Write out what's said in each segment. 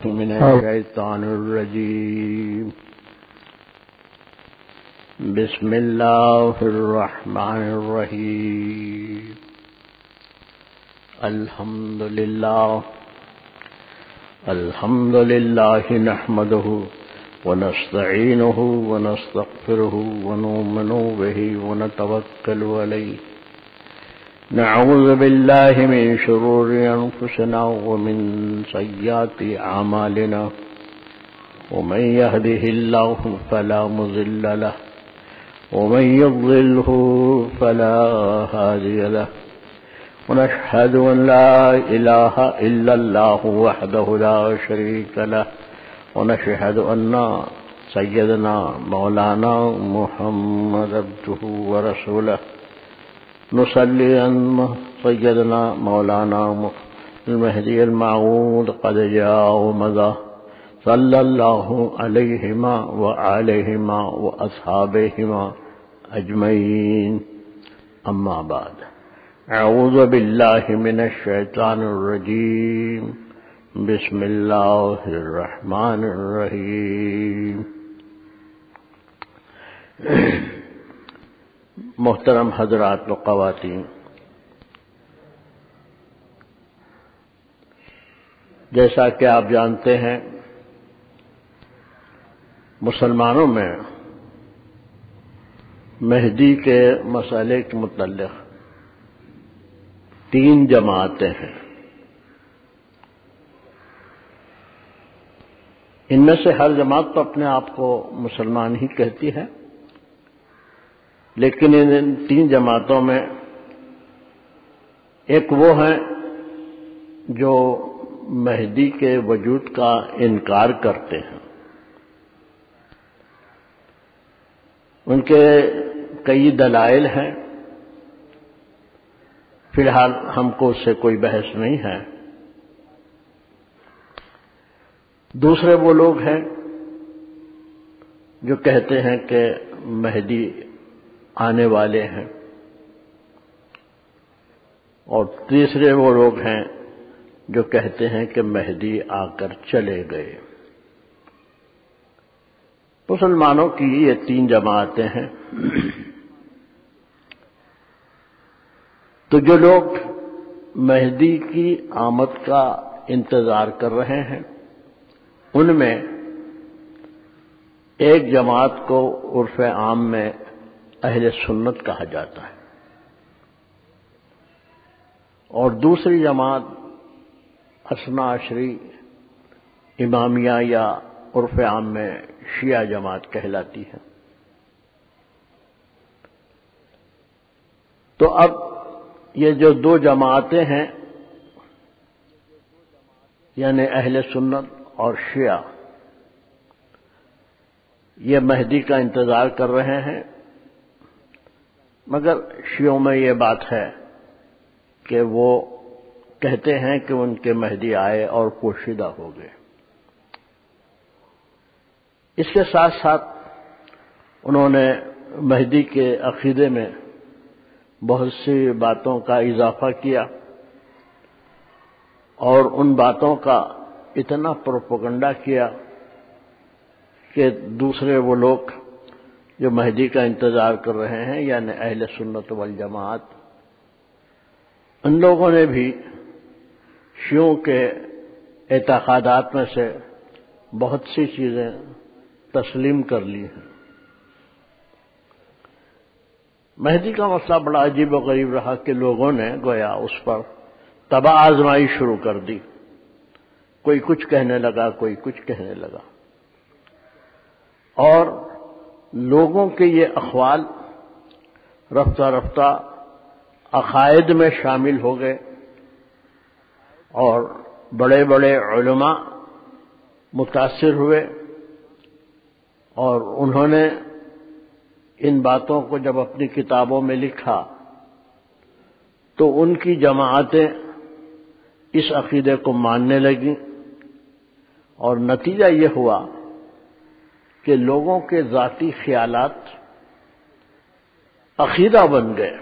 من الشیطان الرجیم بسم اللہ الرحمن الرحیم الحمد للہ نحمده ونستعینه ونستغفره ونؤمن به ونتوکل علیہ نعوذ باللہ من شرور انفسنا ومن سیئات اعمالنا ومن يهده الله فلا مضل له ومن يضلله فلا هادي له ونشهد ان لا اله الا الله وحده لا شريك له ونشهد ان سيدنا مولانا محمد عبده ورسوله نصلي ان سيدنا مولانا المهدي الموعود قد جاء ومضى صلى الله عليهما وعليهما وأصحابهما أجمعين أما بعد أعوذ بالله من الشيطان الرجيم بسم الله الرحمن الرحيم محترم حضرات و خواتین، جیسا کہ آپ جانتے ہیں مسلمانوں میں مہدی کے مسئلے کے متعلق 3 جماعتیں ہیں۔ ان میں سے ہر جماعت تو اپنے آپ کو مسلمان ہی کہتی ہے، لیکن ان 3 جماعتوں میں ایک وہ ہیں جو مہدی کے وجود کا انکار کرتے ہیں۔ ان کے کئی دلائل ہیں، فی الحال ہم کو اس سے کوئی بحث نہیں ہے۔ دوسرے وہ لوگ ہیں جو کہتے ہیں کہ مہدی آنے والے ہیں، اور تیسرے وہ لوگ ہیں جو کہتے ہیں کہ مہدی آ کر چلے گئے۔ مسلمانوں کی یہ 3 جماعتیں ہیں۔ تو جو لوگ مہدی کی آمد کا انتظار کر رہے ہیں، ان میں ایک جماعت کو عرف عام میں اہل سنت کہا جاتا ہے، اور دوسری جماعت اثنا عشری امامیہ یا عرف عام میں شیعہ جماعت کہلاتی ہے۔ تو اب یہ جو 2 جماعتیں ہیں، یعنی اہل سنت اور شیعہ، یہ مہدی کا انتظار کر رہے ہیں، مگر شیعوں میں یہ بات ہے کہ وہ کہتے ہیں کہ ان کے مہدی آئے اور پوشیدہ ہو گئے۔ اس کے ساتھ ساتھ انہوں نے مہدی کے عقیدے میں بہت سی باتوں کا اضافہ کیا، اور ان باتوں کا اتنا پروپیگنڈا کیا کہ دوسرے وہ لوگ جو مہدی کا انتظار کر رہے ہیں، یعنی اہل سنت والجماعت، ان لوگوں نے بھی شیعوں کے اعتقادات میں سے بہت سی چیزیں تسلیم کر لی ہیں۔ مہدی کا مسئلہ بڑا عجیب و غریب رہا کہ لوگوں نے گویا اس پر تباہ آزمائی شروع کر دی۔ کوئی کچھ کہنے لگا، کوئی کچھ کہنے لگا، اور لوگوں کے یہ اقوال رفتہ رفتہ عقائد میں شامل ہو گئے، اور بڑے بڑے علماء متاثر ہوئے، اور انہوں نے ان باتوں کو جب اپنی کتابوں میں لکھا تو ان کی جماعتیں اس عقیدے کو ماننے لگیں، اور نتیجہ یہ ہوا کہ لوگوں کے ذاتی خیالات عقیدہ بن گئے،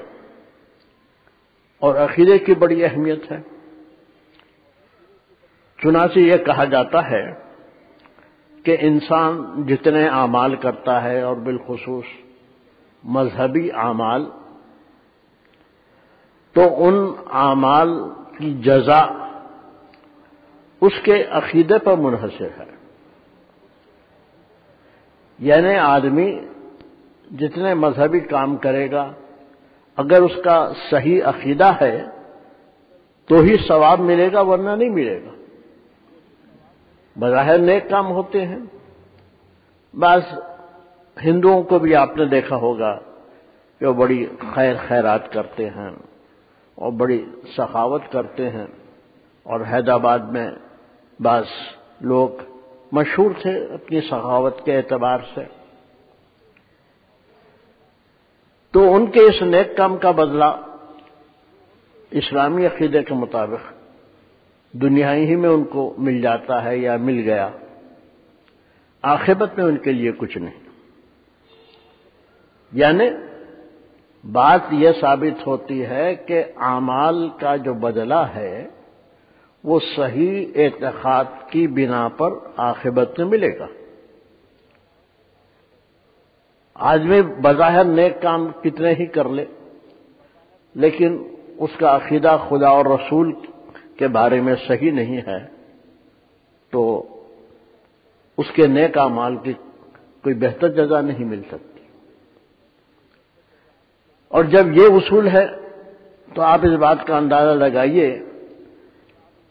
اور عقیدے کی بڑی اہمیت ہے۔ چنانچہ یہ کہا جاتا ہے کہ انسان جتنے اعمال کرتا ہے اور بالخصوص مذہبی اعمال، تو ان اعمال کی جزا اس کے عقیدے پر منحصر ہے۔ یعنی آدمی جتنے مذہبی کام کرے گا، اگر اس کا صحیح عقیدہ ہے تو ہی ثواب ملے گا، ورنہ نہیں ملے گا۔ بظاہر نیک کام ہوتے ہیں، بعض ہندوؤں کو بھی آپ نے دیکھا ہوگا کہ وہ بڑی خیرات کرتے ہیں اور بڑی سخاوت کرتے ہیں، اور حیدرآباد میں بعض لوگ مشہور تھے اپنی سخاوت کے اعتبار سے، تو ان کے اس نیک کام کا بدلہ اسلامی عقیدے کے مطابق دنیا ہی میں ان کو مل جاتا ہے یا مل گیا، آخرت میں ان کے لیے کچھ نہیں۔ یعنی بات یہ ثابت ہوتی ہے کہ اعمال کا جو بدلہ ہے وہ صحیح اعتقاد کی بنا پر عاقبت میں ملے گا۔ آدمی بظاہر نیک کام کتنے ہی کر لے، لیکن اس کا عقیدہ خدا اور رسول کے بارے میں صحیح نہیں ہے، تو اس کے نیک اعمال کی کوئی بہتر جزا نہیں مل سکتی۔ اور جب یہ اصول ہے تو آپ اس بات کا اندازہ لگائیے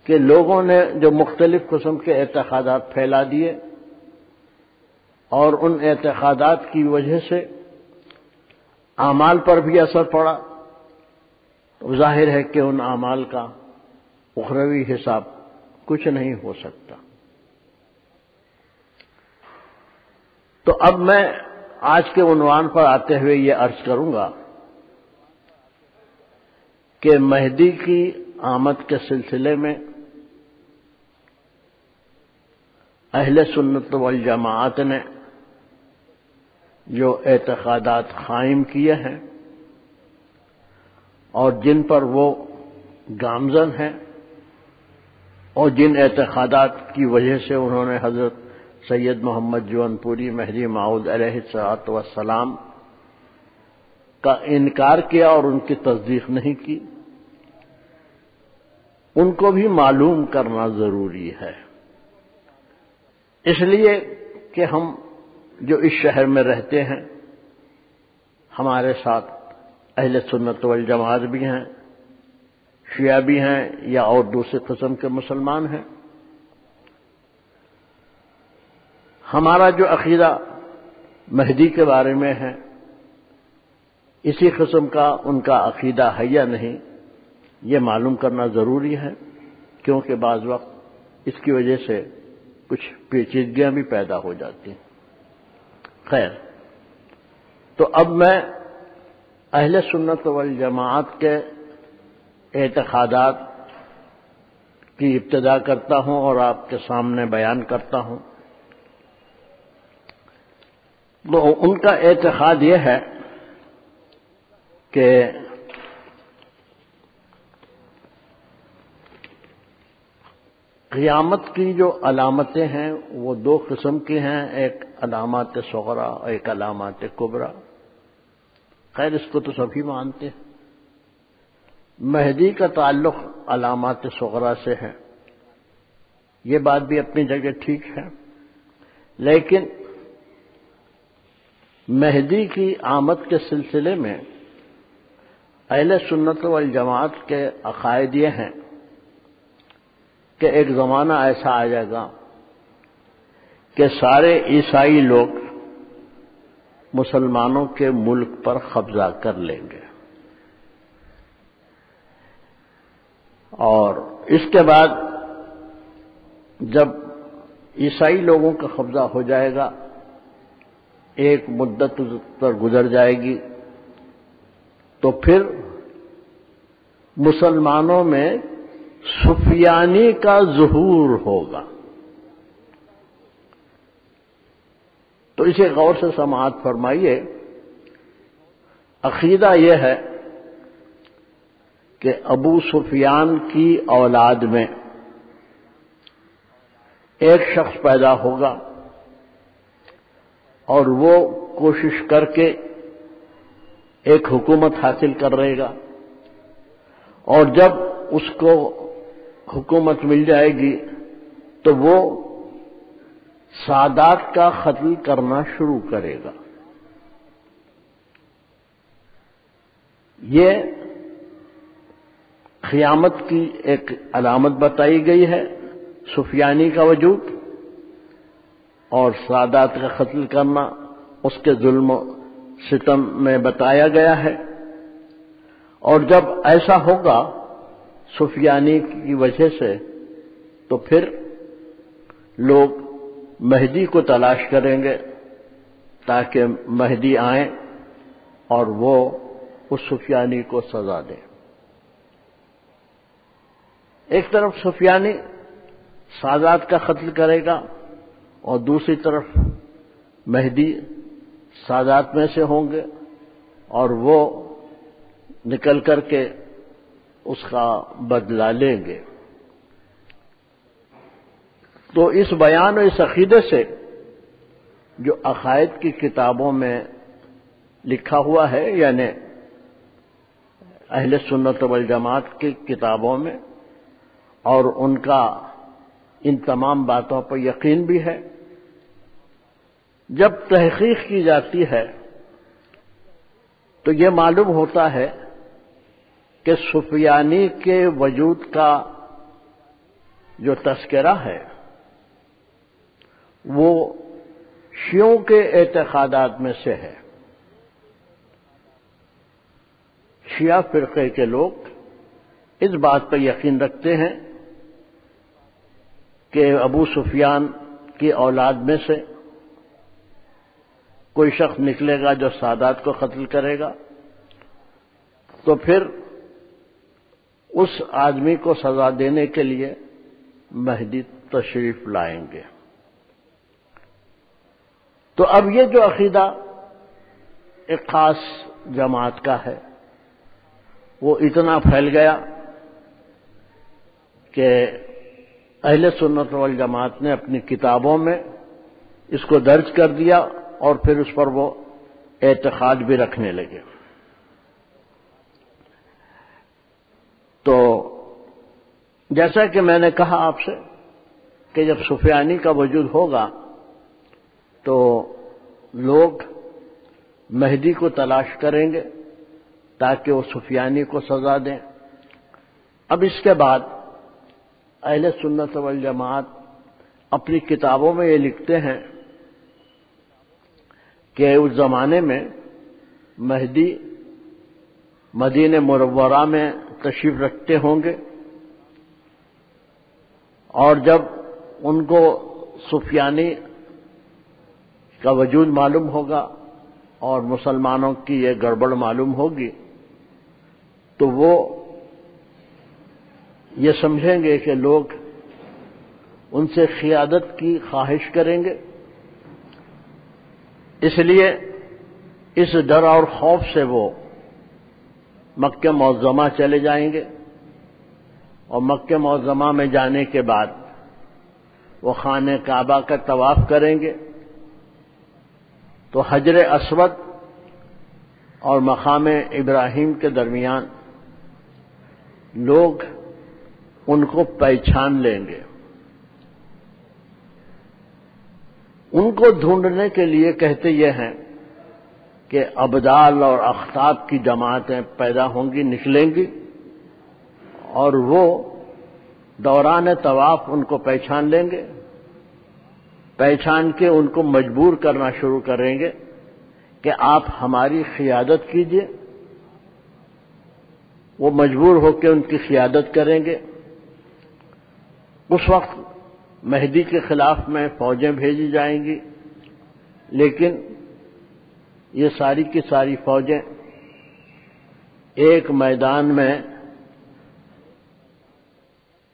کہ لوگوں نے جو مختلف قسم کے اعتقادات پھیلا دیے اور ان اعتقادات کی وجہ سے اعمال پر بھی اثر پڑا، تو ظاہر ہے کہ ان اعمال کا اخروی حساب کچھ نہیں ہو سکتا۔ تو اب میں آج کے عنوان پر آتے ہوئے یہ عرض کروں گا کہ مہدی کی آمد کے سلسلے میں اہل سنت والجماعت نے جو اعتقادات قائم کیے ہیں اور جن پر وہ گامزن ہیں، اور جن اعتقادات کی وجہ سے انہوں نے حضرت سید محمد جون پوری مہدی موعود علیہ الصلوۃ والسلام کا انکار کیا اور ان کی تصدیق نہیں کی، ان کو بھی معلوم کرنا ضروری ہے۔ اس لیے کہ ہم جو اس شہر میں رہتے ہیں، ہمارے ساتھ اہل سنت والجماعت بھی ہیں، شیعہ بھی ہیں یا اور دوسرے قسم کے مسلمان ہیں۔ ہمارا جو عقیدہ مہدی کے بارے میں ہے، اسی قسم کا ان کا عقیدہ ہے یا نہیں، یہ معلوم کرنا ضروری ہے، کیونکہ بعض وقت اس کی وجہ سے کچھ پیچیدگیاں بھی پیدا ہو جاتی ہیں۔ خیر، تو اب میں اہل سنت والجماعت کے اعتقادات کی ابتدا کرتا ہوں اور آپ کے سامنے بیان کرتا ہوں۔ تو ان کا اعتقاد یہ ہے کہ قیامت کی جو علامتیں ہیں وہ دو قسم کی ہیں، ایک علامات صغرا اور ایک علامات کبریٰ۔ خیر، اس کو تو سبھی مانتے ہیں۔ مہدی کا تعلق علامات صغرا سے ہے، یہ بات بھی اپنی جگہ ٹھیک ہے، لیکن مہدی کی آمد کے سلسلے میں اہل سنت والجماعت کے عقائد یہ ہیں کہ ایک زمانہ ایسا آ جائے گا کہ سارے عیسائی لوگ مسلمانوں کے ملک پر قبضہ کر لیں گے، اور اس کے بعد جب عیسائی لوگوں کا قبضہ ہو جائے گا، ایک مدت پر گزر جائے گی، تو پھر مسلمانوں میں سفیانی کا ظہور ہوگا۔ تو اسے غور سے سماعت فرمائیے۔ عقیدہ یہ ہے کہ ابو سفیان کی اولاد میں ایک شخص پیدا ہوگا اور وہ کوشش کر کے ایک حکومت حاصل کر رہے گا، اور جب اس کو حکومت مل جائے گی تو وہ سادات کا قتل کرنا شروع کرے گا۔ یہ قیامت کی ایک علامت بتائی گئی ہے، سفیانی کا وجود اور سادات کا قتل کرنا اس کے ظلم و ستم میں بتایا گیا ہے۔ اور جب ایسا ہوگا سفیانی کی وجہ سے تو پھر لوگ مہدی کو تلاش کریں گے تاکہ مہدی آئیں اور وہ اس سفیانی کو سزا دیں۔ ایک طرف سفیانی سادات کا قتل کرے گا اور دوسری طرف مہدی سادات میں سے ہوں گے اور وہ نکل کر کے اس کا بدلہ لیں گے۔ تو اس بیان اور اس عقیدے سے جو عقائد کی کتابوں میں لکھا ہوا ہے، یعنی اہل سنت والجماعت کی کتابوں میں، اور ان کا ان تمام باتوں پر یقین بھی ہے، جب تحقیق کی جاتی ہے تو یہ معلوم ہوتا ہے کہ سفیانی کے وجود کا جو تذکرہ ہے وہ شیعوں کے اعتقادات میں سے ہے۔ شیعہ فرقے کے لوگ اس بات پر یقین رکھتے ہیں کہ ابو سفیان کی اولاد میں سے کوئی شخص نکلے گا جو سادات کو قتل کرے گا، تو پھر اس آدمی کو سزا دینے کے لیے مہدی تشریف لائیں گے۔ تو اب یہ جو عقیدہ ایک خاص جماعت کا ہے وہ اتنا پھیل گیا کہ اہل سنت والجماعت نے اپنی کتابوں میں اس کو درج کر دیا اور پھر اس پر وہ اعتقاد بھی رکھنے لگے۔ تو جیسا کہ میں نے کہا آپ سے کہ جب سفیانی کا وجود ہوگا تو لوگ مہدی کو تلاش کریں گے تاکہ وہ سفیانی کو سزا دیں۔ اب اس کے بعد اہل سنت والجماعت اپنی کتابوں میں یہ لکھتے ہیں کہ اس زمانے میں مہدی مدینہ منورہ میں تشریف رکھتے ہوں گے، اور جب ان کو سفیانی کا وجود معلوم ہوگا اور مسلمانوں کی یہ گڑبڑ معلوم ہوگی تو وہ یہ سمجھیں گے کہ لوگ ان سے قیادت کی خواہش کریں گے، اس لیے اس ڈر اور خوف سے وہ مکہ معظمہ چلے جائیں گے، اور مکہ معظمہ میں جانے کے بعد وہ خانہ کعبہ کا طواف کریں گے تو حجر اسود اور مقام ابراہیم کے درمیان لوگ ان کو پہچان لیں گے۔ ان کو ڈھونڈنے کے لیے کہتے یہ ہیں کہ ابدال اور اختاب کی جماعتیں پیدا ہوں گی، نکلیں گی، اور وہ دوران طواف ان کو پہچان لیں گے، پہچان کے ان کو مجبور کرنا شروع کریں گے کہ آپ ہماری قیادت کیجیے۔ وہ مجبور ہو کے ان کی قیادت کریں گے۔ اس وقت مہدی کے خلاف میں فوجیں بھیجی جائیں گی، لیکن یہ ساری کی ساری فوجیں ایک میدان میں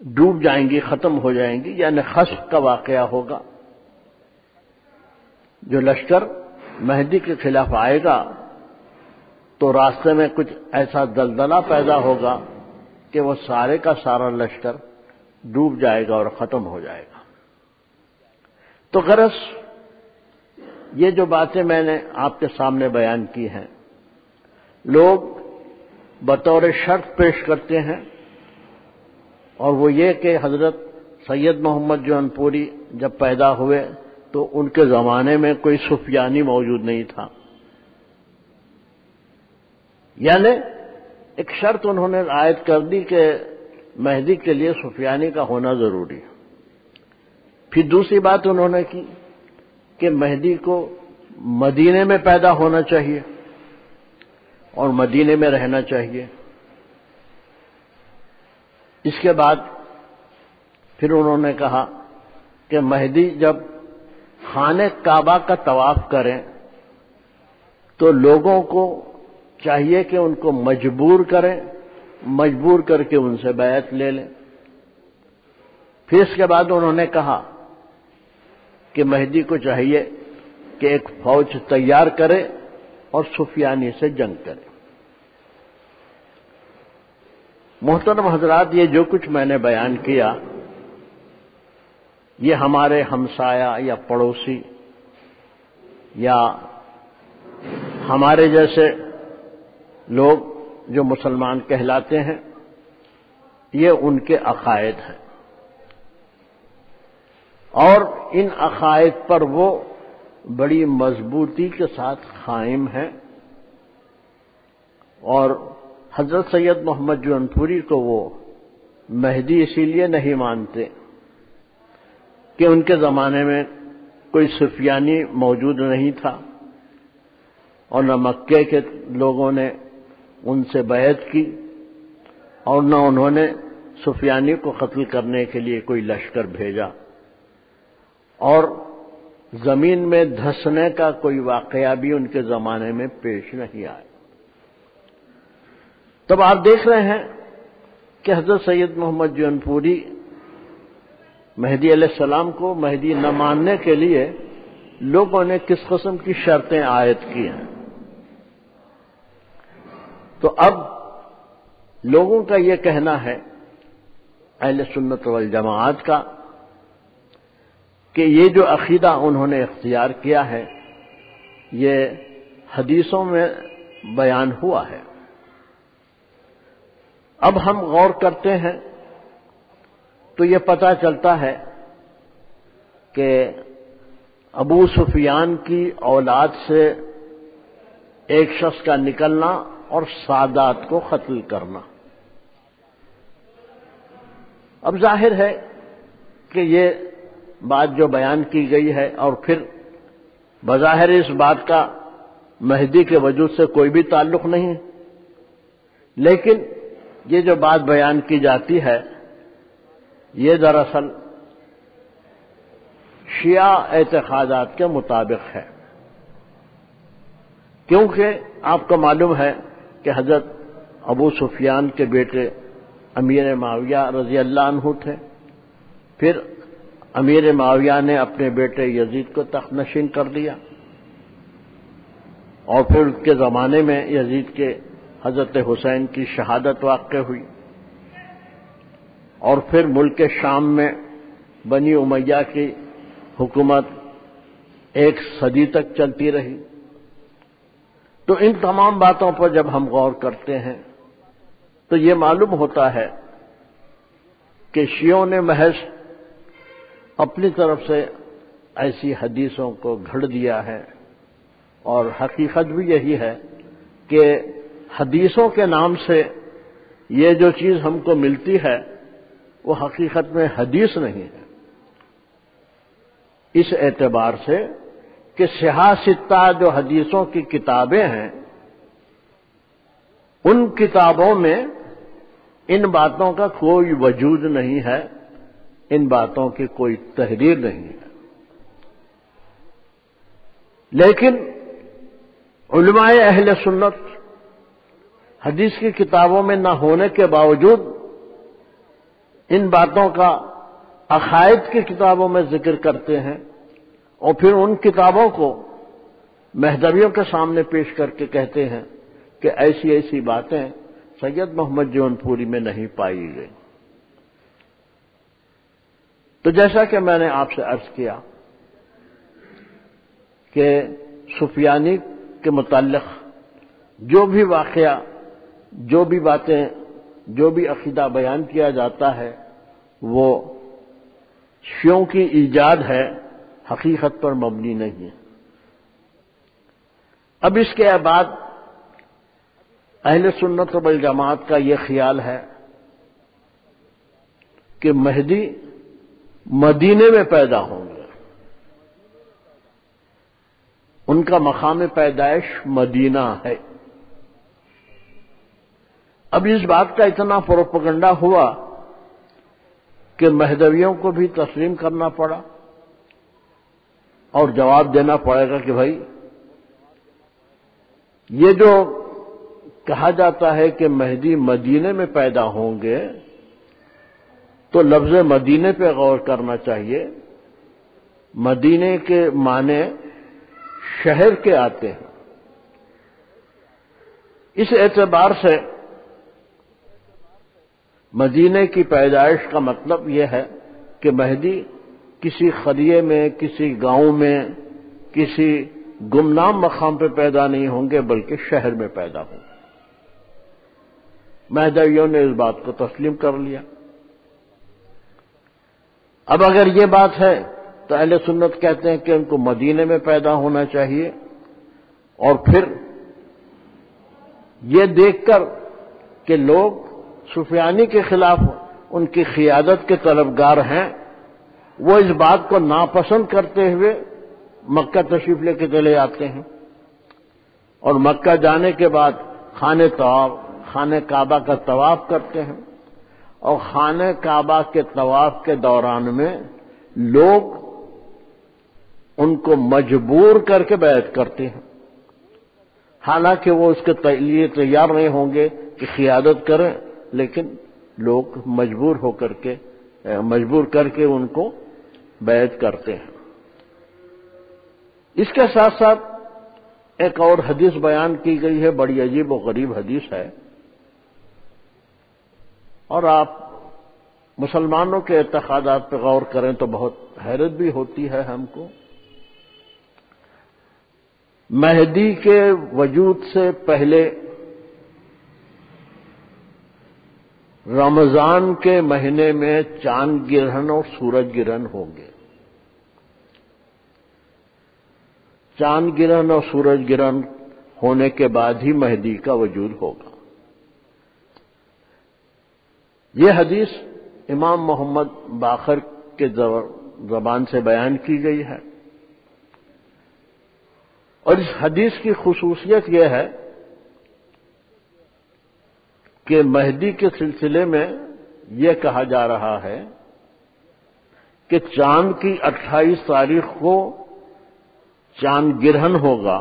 ڈوب جائیں گی، ختم ہو جائیں گی، یعنی خسف کا واقعہ ہوگا۔ جو لشکر مہدی کے خلاف آئے گا تو راستے میں کچھ ایسا دلدلہ پیدا ہوگا کہ وہ سارے کا سارا لشکر ڈوب جائے گا اور ختم ہو جائے گا۔ تو غرض یہ جو باتیں میں نے آپ کے سامنے بیان کی ہیں، لوگ بطور شرط پیش کرتے ہیں، اور وہ یہ کہ حضرت سید محمد جون پوری جب پیدا ہوئے تو ان کے زمانے میں کوئی سفیانی موجود نہیں تھا، یعنی ایک شرط انہوں نے عائد کر دی کہ مہدی کے لیے سفیانی کا ہونا ضروری ہے۔ پھر دوسری بات انہوں نے کی کہ مہدی کو مدینے میں پیدا ہونا چاہیے اور مدینے میں رہنا چاہیے۔ اس کے بعد پھر انہوں نے کہا کہ مہدی جب خانہ کعبہ کا طواف کریں تو لوگوں کو چاہیے کہ ان کو مجبور کریں، مجبور کر کے ان سے بیعت لے لیں۔ پھر اس کے بعد انہوں نے کہا کہ مہدی کو چاہیے کہ ایک فوج تیار کرے اور سفیانی سے جنگ کرے۔ محترم حضرات، یہ جو کچھ میں نے بیان کیا یہ ہمارے ہمسایہ یا پڑوسی یا ہمارے جیسے لوگ جو مسلمان کہلاتے ہیں، یہ ان کے عقائد ہیں، اور ان عقائد پر وہ بڑی مضبوطی کے ساتھ قائم ہیں، اور حضرت سید محمد جون پوری کو وہ مہدی اسی لیے نہیں مانتے کہ ان کے زمانے میں کوئی سفیانی موجود نہیں تھا، اور نہ مکے کے لوگوں نے ان سے بیعت کی، اور نہ انہوں نے سفیانی کو قتل کرنے کے لیے کوئی لشکر بھیجا، اور زمین میں دھسنے کا کوئی واقعہ بھی ان کے زمانے میں پیش نہیں آیا۔ تب آپ دیکھ رہے ہیں کہ حضرت سید محمد جون پوری مہدی علیہ السلام کو مہدی نہ ماننے کے لیے لوگوں نے کس قسم کی شرطیں عائد کی ہیں۔ تو اب لوگوں کا یہ کہنا ہے، اہل سنت والجماعت کا، کہ یہ جو عقیدہ انہوں نے اختیار کیا ہے یہ حدیثوں میں بیان ہوا ہے۔ اب ہم غور کرتے ہیں تو یہ پتہ چلتا ہے کہ ابو سفیان کی اولاد سے ایک شخص کا نکلنا اور سادات کو قتل کرنا، اب ظاہر ہے کہ یہ بات جو بیان کی گئی ہے، اور پھر بظاہر اس بات کا مہدی کے وجود سے کوئی بھی تعلق نہیں ہے، لیکن یہ جو بات بیان کی جاتی ہے یہ دراصل شیعہ اعتقادات کے مطابق ہے، کیونکہ آپ کو معلوم ہے کہ حضرت ابو سفیان کے بیٹے امیر معاویہ رضی اللہ عنہ تھے، پھر امیر معاویہ نے اپنے بیٹے یزید کو تخت نشین کر دیا، اور پھر اس کے زمانے میں یزید کے حضرت حسین کی شہادت واقع ہوئی، اور پھر ملک شام میں بنی امیہ کی حکومت ایک صدی تک چلتی رہی۔ تو ان تمام باتوں پر جب ہم غور کرتے ہیں تو یہ معلوم ہوتا ہے کہ شیعوں نے محض اپنی طرف سے ایسی حدیثوں کو گھڑ دیا ہے، اور حقیقت بھی یہی ہے کہ حدیثوں کے نام سے یہ جو چیز ہم کو ملتی ہے وہ حقیقت میں حدیث نہیں ہے، اس اعتبار سے کہ صحاح ستہ جو حدیثوں کی کتابیں ہیں ان کتابوں میں ان باتوں کا کوئی وجود نہیں ہے، ان باتوں کی کوئی تحریر نہیں ہے، لیکن علماء اہل سنت حدیث کی کتابوں میں نہ ہونے کے باوجود ان باتوں کا عقائد کی کتابوں میں ذکر کرتے ہیں، اور پھر ان کتابوں کو مہدویوں کے سامنے پیش کر کے کہتے ہیں کہ ایسی ایسی باتیں سید محمد جون پوری میں نہیں پائی گئی۔ تو جیسا کہ میں نے آپ سے عرض کیا کہ سفیانی کے متعلق جو بھی واقعہ، جو بھی باتیں، جو بھی عقیدہ بیان کیا جاتا ہے وہ شیعوں کی ایجاد ہے، حقیقت پر مبنی نہیں ہے۔ اب اس کے بعد اہل سنت والجماعت کا یہ خیال ہے کہ مہدی مدینے میں پیدا ہوں گے، ان کا مقام پیدائش مدینہ ہے۔ اب اس بات کا اتنا پروپیگنڈا ہوا کہ مہدویوں کو بھی تسلیم کرنا پڑا اور جواب دینا پڑے گا کہ بھائی یہ جو کہا جاتا ہے کہ مہدی مدینے میں پیدا ہوں گے تو لفظ مدینے پہ غور کرنا چاہیے۔ مدینے کے معنی شہر کے آتے ہیں، اس اعتبار سے مدینے کی پیدائش کا مطلب یہ ہے کہ مہدی کسی قریے میں، کسی گاؤں میں، کسی گمنام مقام پہ پیدا نہیں ہوں گے بلکہ شہر میں پیدا ہوں گے۔ مہدویوں نے اس بات کو تسلیم کر لیا۔ اب اگر یہ بات ہے تو اہل سنت کہتے ہیں کہ ان کو مدینے میں پیدا ہونا چاہیے، اور پھر یہ دیکھ کر کہ لوگ سفیانی کے خلاف ان کی قیادت کے طلبگار ہیں، وہ اس بات کو ناپسند کرتے ہوئے مکہ تشریف لے کے چلے آتے ہیں، اور مکہ جانے کے بعد خانہ کعبہ کا طواف کرتے ہیں، اور خانہ کعبہ کے طواف کے دوران میں لوگ ان کو مجبور کر کے بیعت کرتے ہیں، حالانکہ وہ اس کے لیے تیار نہیں ہوں گے کہ قیادت کریں، لیکن لوگ مجبور کر کے ان کو بیعت کرتے ہیں۔ اس کے ساتھ ساتھ ایک اور حدیث بیان کی گئی ہے، بڑی عجیب و غریب حدیث ہے، اور آپ مسلمانوں کے اعتقادات پہ غور کریں تو بہت حیرت بھی ہوتی ہے ہم کو۔ مہدی کے وجود سے پہلے رمضان کے مہینے میں چاند گرہن اور سورج گرہن ہوں گے۔ چاند گرہن اور سورج گرہن ہونے کے بعد ہی مہدی کا وجود ہوگا۔ یہ حدیث امام محمد باقر کے زبان سے بیان کی گئی ہے، اور اس حدیث کی خصوصیت یہ ہے کہ مہدی کے سلسلے میں یہ کہا جا رہا ہے کہ چاند کی 28 تاریخ کو چاند گرہن ہوگا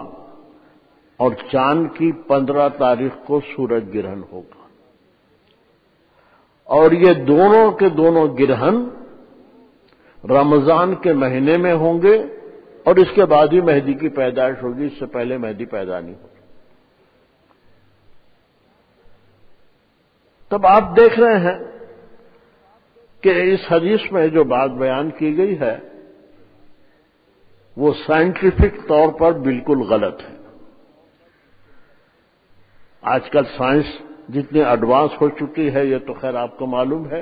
اور چاند کی 15 تاریخ کو سورج گرہن ہوگا، اور یہ دونوں کے دونوں گرہن رمضان کے مہینے میں ہوں گے، اور اس کے بعد ہی مہدی کی پیدائش ہوگی، اس سے پہلے مہدی پیدا نہیں ہوگی۔ تب آپ دیکھ رہے ہیں کہ اس حدیث میں جو بات بیان کی گئی ہے وہ سائنٹیفک طور پر بالکل غلط ہے۔ آج کل سائنس جتنی ایڈوانس ہو چکی ہے یہ تو خیر آپ کو معلوم ہے،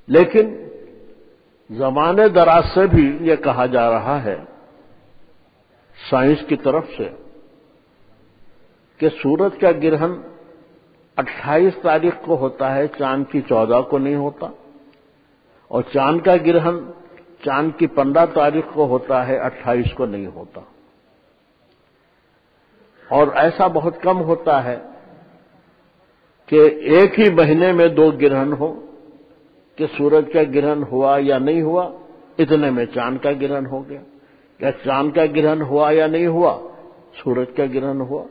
لیکن زمانے دراز سے بھی یہ کہا جا رہا ہے سائنس کی طرف سے کہ سورج کا گرہن 28 تاریخ کو ہوتا ہے، چاند کی 14 کو نہیں ہوتا، اور چاند کا گرہن چاند کی 15 تاریخ کو ہوتا ہے، 28 کو نہیں ہوتا، اور ایسا بہت کم ہوتا ہے کہ ایک ہی مہینے میں 2 گرہن ہو، کہ سورج کا گرہن ہوا یا نہیں ہوا، اتنے میں چاند کا گرہن ہو گیا، یا چاند کا گرہن ہوا یا نہیں ہوا، سورج کا گرہن ہوا،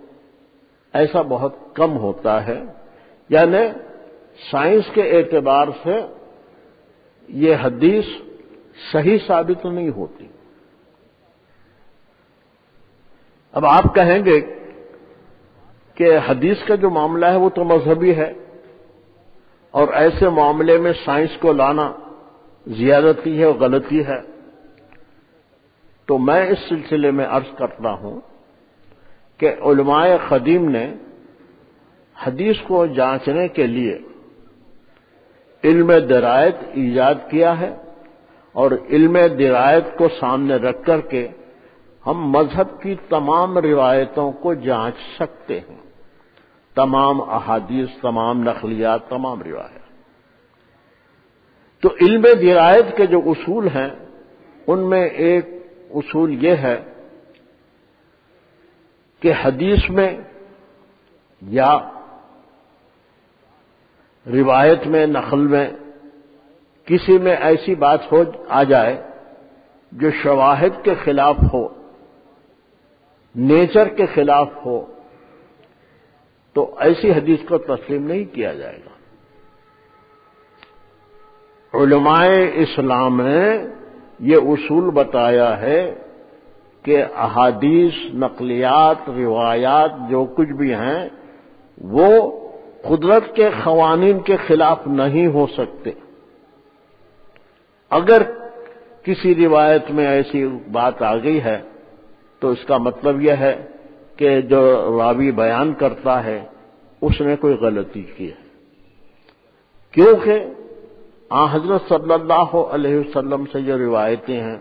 ایسا بہت کم ہوتا ہے۔ یعنی سائنس کے اعتبار سے یہ حدیث صحیح ثابت نہیں ہوتی۔ اب آپ کہیں گے کہ حدیث کا جو معاملہ ہے وہ تو مذہبی ہے، اور ایسے معاملے میں سائنس کو لانا زیادتی ہے اور غلطی ہے۔ تو میں اس سلسلے میں عرض کرتا ہوں کہ علماء قدیم نے حدیث کو جانچنے کے لیے علم درایت ایجاد کیا ہے، اور علم درایت کو سامنے رکھ کر کے ہم مذہب کی تمام روایتوں کو جانچ سکتے ہیں، تمام احادیث، تمام نقلیات، تمام روایات۔ تو علم درایت کے جو اصول ہیں ان میں ایک اصول یہ ہے کہ حدیث میں یا روایت میں، نقل میں کسی میں ایسی بات آ جائے جو شواہد کے خلاف ہو، نیچر کے خلاف ہو، تو ایسی حدیث کو تسلیم نہیں کیا جائے گا۔ علماء اسلام نے یہ اصول بتایا ہے کہ احادیث، نقلیات، روایات جو کچھ بھی ہیں وہ قدرت کے قوانین کے خلاف نہیں ہو سکتے۔ اگر کسی روایت میں ایسی بات آ گئی ہے تو اس کا مطلب یہ ہے کہ جو راوی بیان کرتا ہے اس نے کوئی غلطی کی ہے، کیونکہ حضرت صلی اللہ علیہ وسلم سے جو روایتیں ہیں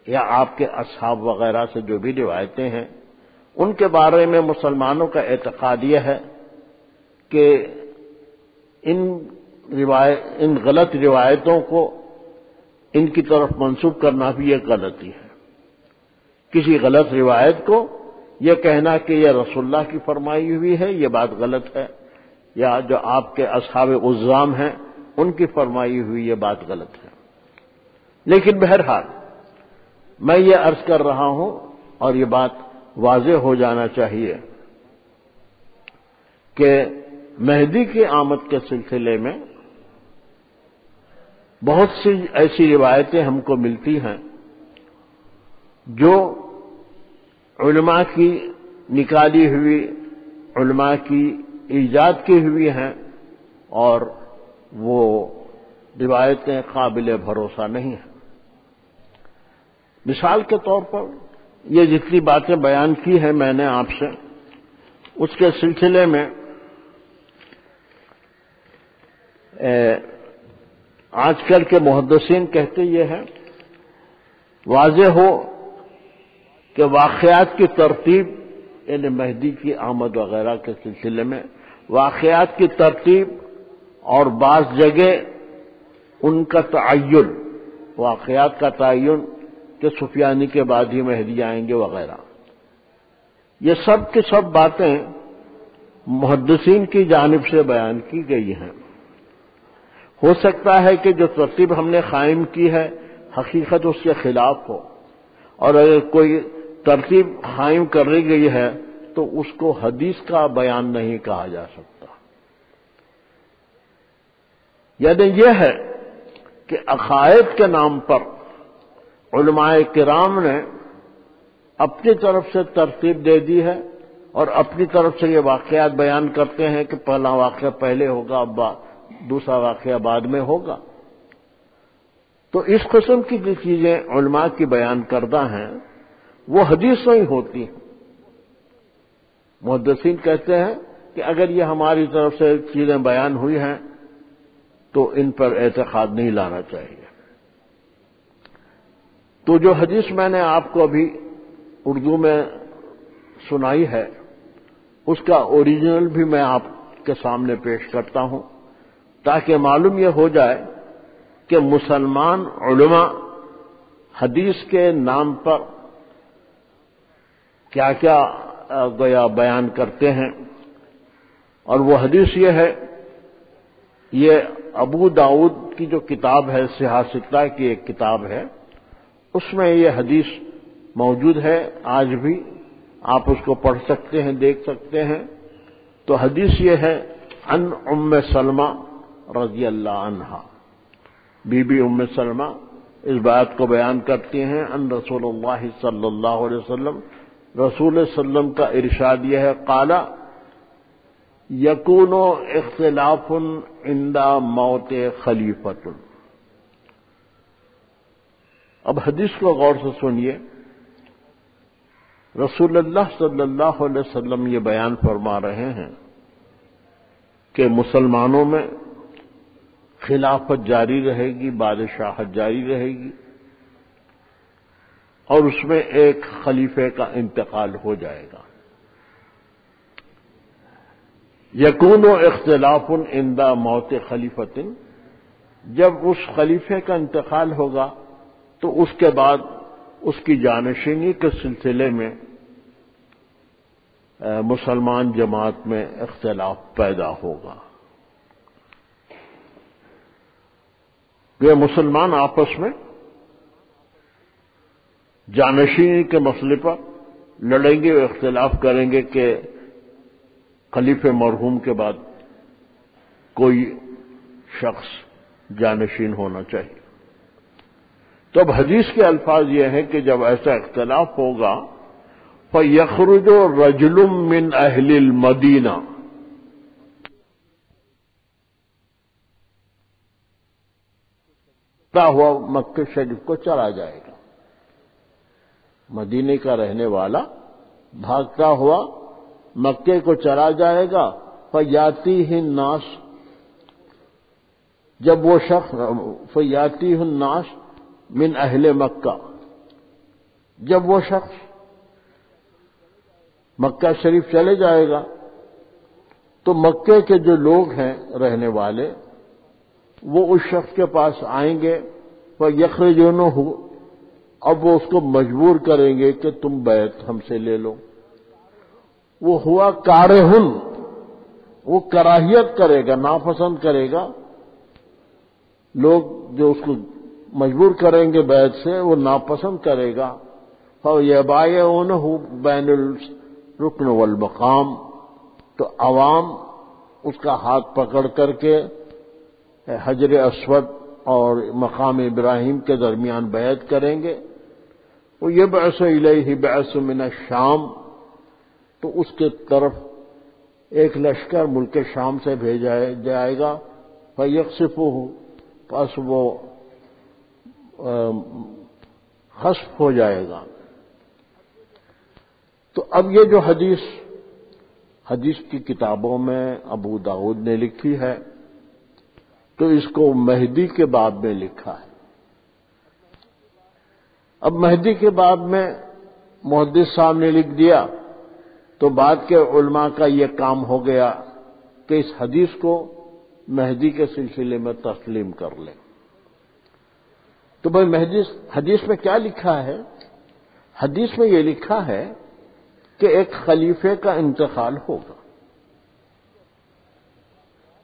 یا آپ کے اصحاب وغیرہ سے جو بھی روایتیں ہیں ان کے بارے میں مسلمانوں کا اعتقاد یہ ہے کہ ان غلط روایتوں کو ان کی طرف منسوب کرنا بھی ایک غلطی ہے۔ کسی غلط روایت کو یہ کہنا کہ یہ رسول اللہ کی فرمائی ہوئی ہے، یہ بات غلط ہے، یا جو آپ کے اصحاب عظام ہیں ان کی فرمائی ہوئی یہ بات غلط ہے۔ لیکن بہرحال میں یہ عرض کر رہا ہوں اور یہ بات واضح ہو جانا چاہیے کہ مہدی کی آمد کے سلسلے میں بہت سی ایسی روایتیں ہم کو ملتی ہیں جو علماء کی نکالی ہوئی، علماء کی ایجاد کی ہوئی ہیں، اور وہ روایتیں قابل بھروسہ نہیں ہیں۔ مثال کے طور پر یہ جتنی باتیں بیان کی ہیں میں نے آپ سے، اس کے سلسلے میں آج کل کے محدثین کہتے یہ ہیں واضح ہو کہ واقعات کی ترتیب، یعنی مہدی کی آمد وغیرہ کے سلسلے میں واقعات کی ترتیب اور بعض جگہ ان کا تعین، واقعات کا تعین کہ سفیانی کے بعد ہی مہدی آئیں گے وغیرہ، یہ سب کی سب باتیں محدثین کی جانب سے بیان کی گئی ہیں۔ ہو سکتا ہے کہ جو ترتیب ہم نے قائم کی ہے حقیقت اس کے خلاف ہو، اور اگر کوئی ترتیب قائم کر لی گئی ہے تو اس کو حدیث کا بیان نہیں کہا جا سکتا۔ یعنی یہ ہے کہ عقائد کے نام پر علماء کرام نے اپنی طرف سے ترتیب دے دی ہے اور اپنی طرف سے یہ واقعات بیان کرتے ہیں کہ پہلا واقعہ پہلے ہوگا، دوسرا واقعہ بعد میں ہوگا۔ تو اس قسم کی جو چیزیں علماء کی بیان کردہ ہیں وہ حدیث نہیں ہوتی۔ محدثین کہتے ہیں کہ اگر یہ ہماری طرف سے چیزیں بیان ہوئی ہیں تو ان پر اعتقاد نہیں لانا چاہیے۔ تو جو حدیث میں نے آپ کو ابھی اردو میں سنائی ہے اس کا اوریجنل بھی میں آپ کے سامنے پیش کرتا ہوں تاکہ معلوم یہ ہو جائے کہ مسلمان علماء حدیث کے نام پر کیا کیا گویا بیان کرتے ہیں۔ اور وہ حدیث یہ ہے، یہ ابو داؤد کی جو کتاب ہے، صحاح ستہ کی ایک کتاب ہے، اس میں یہ حدیث موجود ہے، آج بھی آپ اس کو پڑھ سکتے ہیں، دیکھ سکتے ہیں۔ تو حدیث یہ ہے، عن ام سلمہ رضی اللہ عنہا، بی بی ام سلمہ اس بات کو بیان کرتی ہیں، ان رسول اللہ صلی اللہ علیہ وسلم، رسول صلی اللہ علیہ وسلم کا ارشاد یہ ہے، قال یکون اختلاف عند موت خلیفۃ، اب حدیث کو غور سے سنیے. رسول اللہ صلی اللہ علیہ وسلم یہ بیان فرما رہے ہیں کہ مسلمانوں میں خلافت جاری رہے گی، بادشاہت جاری رہے گی، اور اس میں ایک خلیفے کا انتقال ہو جائے گا. یکون اختلاف عند موت خلیفۃ، جب اس خلیفے کا انتقال ہوگا تو اس کے بعد اس کی جانشینی کے سلسلے میں مسلمان جماعت میں اختلاف پیدا ہوگا. یہ مسلمان آپس میں جانشینی کے مسئلے پر لڑیں گے اور اختلاف کریں گے کہ خلیفہ مرحوم کے بعد کوئی شخص جانشین ہونا چاہیے. تو اب حدیث کے الفاظ یہ ہیں کہ جب ایسا اختلاف ہوگا فَيَخْرُجُ رَجُلٌ مِّنْ أَهْلِ الْمَدِينَةِ، ہوا مکہ شریف کو چلا جائے گا. مدینے کا رہنے والا بھاگتا ہوا مکے کو چلا جائے گا. فَيَأْتِيهِ النَّاسُ، جب وہ شخص فَيَأْتِيهِ النَّاسُ من اہل مکہ، جب وہ شخص مکہ شریف چلے جائے گا تو مکے کے جو لوگ ہیں رہنے والے وہ اس شخص کے پاس آئیں گے. فَيَخْرِجُونَهُ، اب وہ اس کو مجبور کریں گے کہ تم بیعت ہم سے لے لو. وہ ہوا کارہن، وہ کراہیت کرے گا، ناپسند کرے گا. لوگ جو اس کو مجبور کریں گے بیعت سے وہ ناپسند کرے گا. فَيَبَايِعُونَهُ بَيْنَ الرُّكْنِ وَالْمَقَامِ، تو عوام اس کا ہاتھ پکڑ کر کے حجر اسود اور مقام ابراہیم کے درمیان بیعت کریں گے. وَيَبْعَثُ إِلَيْهِ بَعْثٌ مِّنَ الشَّامِ، تو اس کے طرف ایک لشکر ملک شام سے بھیجا جائے گا. فَيَخْسِفُهُ، پس وہ خسف ہو جائے گا. تو اب یہ جو حدیث کی کتابوں میں ابو داؤد نے لکھی ہے تو اس کو مہدی کے باب میں لکھا ہے. اب مہدی کے باب میں محدث صاحب نے لکھ دیا تو بعد کے علماء کا یہ کام ہو گیا کہ اس حدیث کو مہدی کے سلسلے میں تسلیم کر لیں. تو بھائی حدیث میں کیا لکھا ہے؟ حدیث میں یہ لکھا ہے کہ ایک خلیفے کا انتقال ہوگا.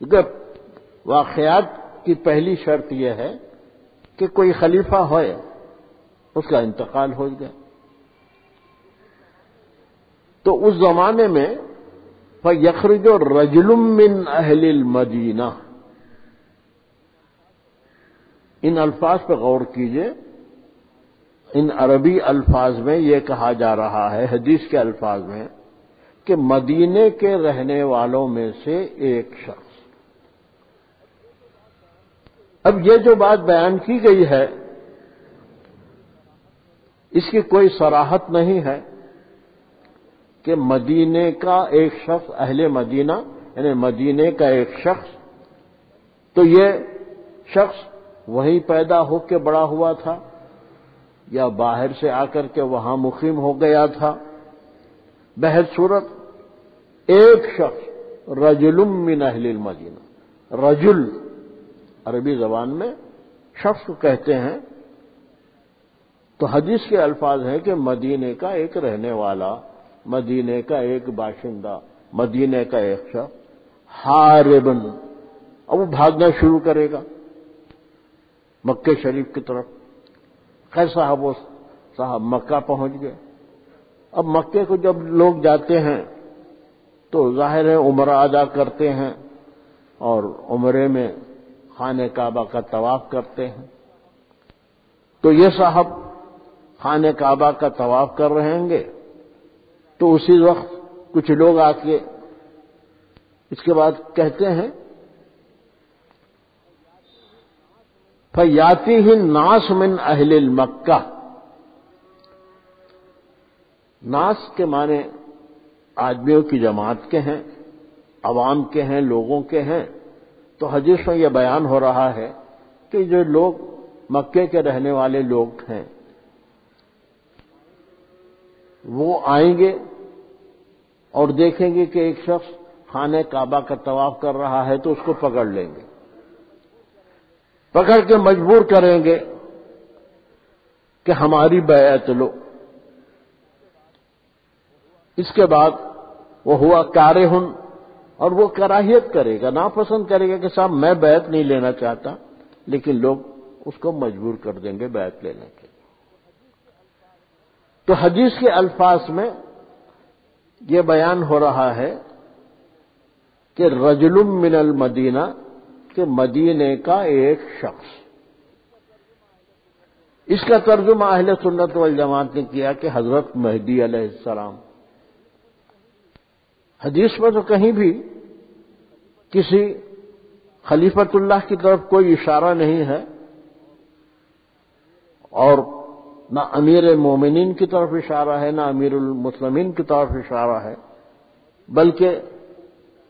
کیونکہ واقعات کی پہلی شرط یہ ہے کہ کوئی خلیفہ ہوئے، اس کا انتقال ہو گیا. تو اس زمانے میں فَيَخْرُجُ رَجُلٌ مِّنْ أَهْلِ الْمَدِينَةِ، ان الفاظ پہ غور کیجئے. ان عربی الفاظ میں یہ کہا جا رہا ہے حدیث کے الفاظ میں کہ مدینے کے رہنے والوں میں سے ایک شخص. اب یہ جو بات بیان کی گئی ہے اس کی کوئی صراحت نہیں ہے کہ مدینے کا ایک شخص، اہل مدینہ یعنی مدینے کا ایک شخص، تو یہ شخص وہیں پیدا ہو کے بڑا ہوا تھا یا باہر سے آ کر کے وہاں مقیم ہو گیا تھا. بہر صورت ایک شخص رجل من اہل المدینہ، رجل عربی زبان میں شخص کو کہتے ہیں. تو حدیث کے الفاظ ہیں کہ مدینے کا ایک رہنے والا، مدینے کا ایک باشندہ، مدینے کا ایک شخص حاربن، اب وہ بھاگنا شروع کرے گا مکہ شریف کی طرف. خیر صاحب مکہ پہنچ گئے. اب مکے کو جب لوگ جاتے ہیں تو ظاہر ہے عمرہ ادا کرتے ہیں اور عمرے میں خانہ کعبہ کا طواف کرتے ہیں. تو یہ صاحب خانہ کعبہ کا طواف کر رہے ہوں گے تو اسی وقت کچھ لوگ آ کے اس کے بعد کہتے ہیں فیاتیہ الناس من اہل المکہ، ناس کے معنی آدمیوں کی جماعت کے ہیں، عوام کے ہیں، لوگوں کے ہیں۔ تو حدیث میں یہ بیان ہو رہا ہے کہ جو لوگ مکے کے رہنے والے لوگ ہیں وہ آئیں گے اور دیکھیں گے کہ ایک شخص خانہ کعبہ کا طواف کر رہا ہے تو اس کو پکڑ لیں گے، پکڑ کے مجبور کریں گے کہ ہماری بیعت لو۔ اس کے بعد وہ ہوا کارہن، اور وہ کراہیت کرے گا، ناپسند کرے گا کہ صاحب میں بیعت نہیں لینا چاہتا، لیکن لوگ اس کو مجبور کر دیں گے بیعت لینے کے۔ تو حدیث کے الفاظ میں یہ بیان ہو رہا ہے کہ رجل من المدینہ، کہ مدینے کا ایک شخص۔ اس کا ترجمہ اہل سنت والجماعت نے کیا کہ حضرت مہدی علیہ السلام۔ حدیث میں تو کہیں بھی کسی خلیفۃ اللہ کی طرف کوئی اشارہ نہیں ہے، اور نہ امیر مومنین کی طرف اشارہ ہے، نہ امیر المسلمین کی طرف اشارہ ہے، بلکہ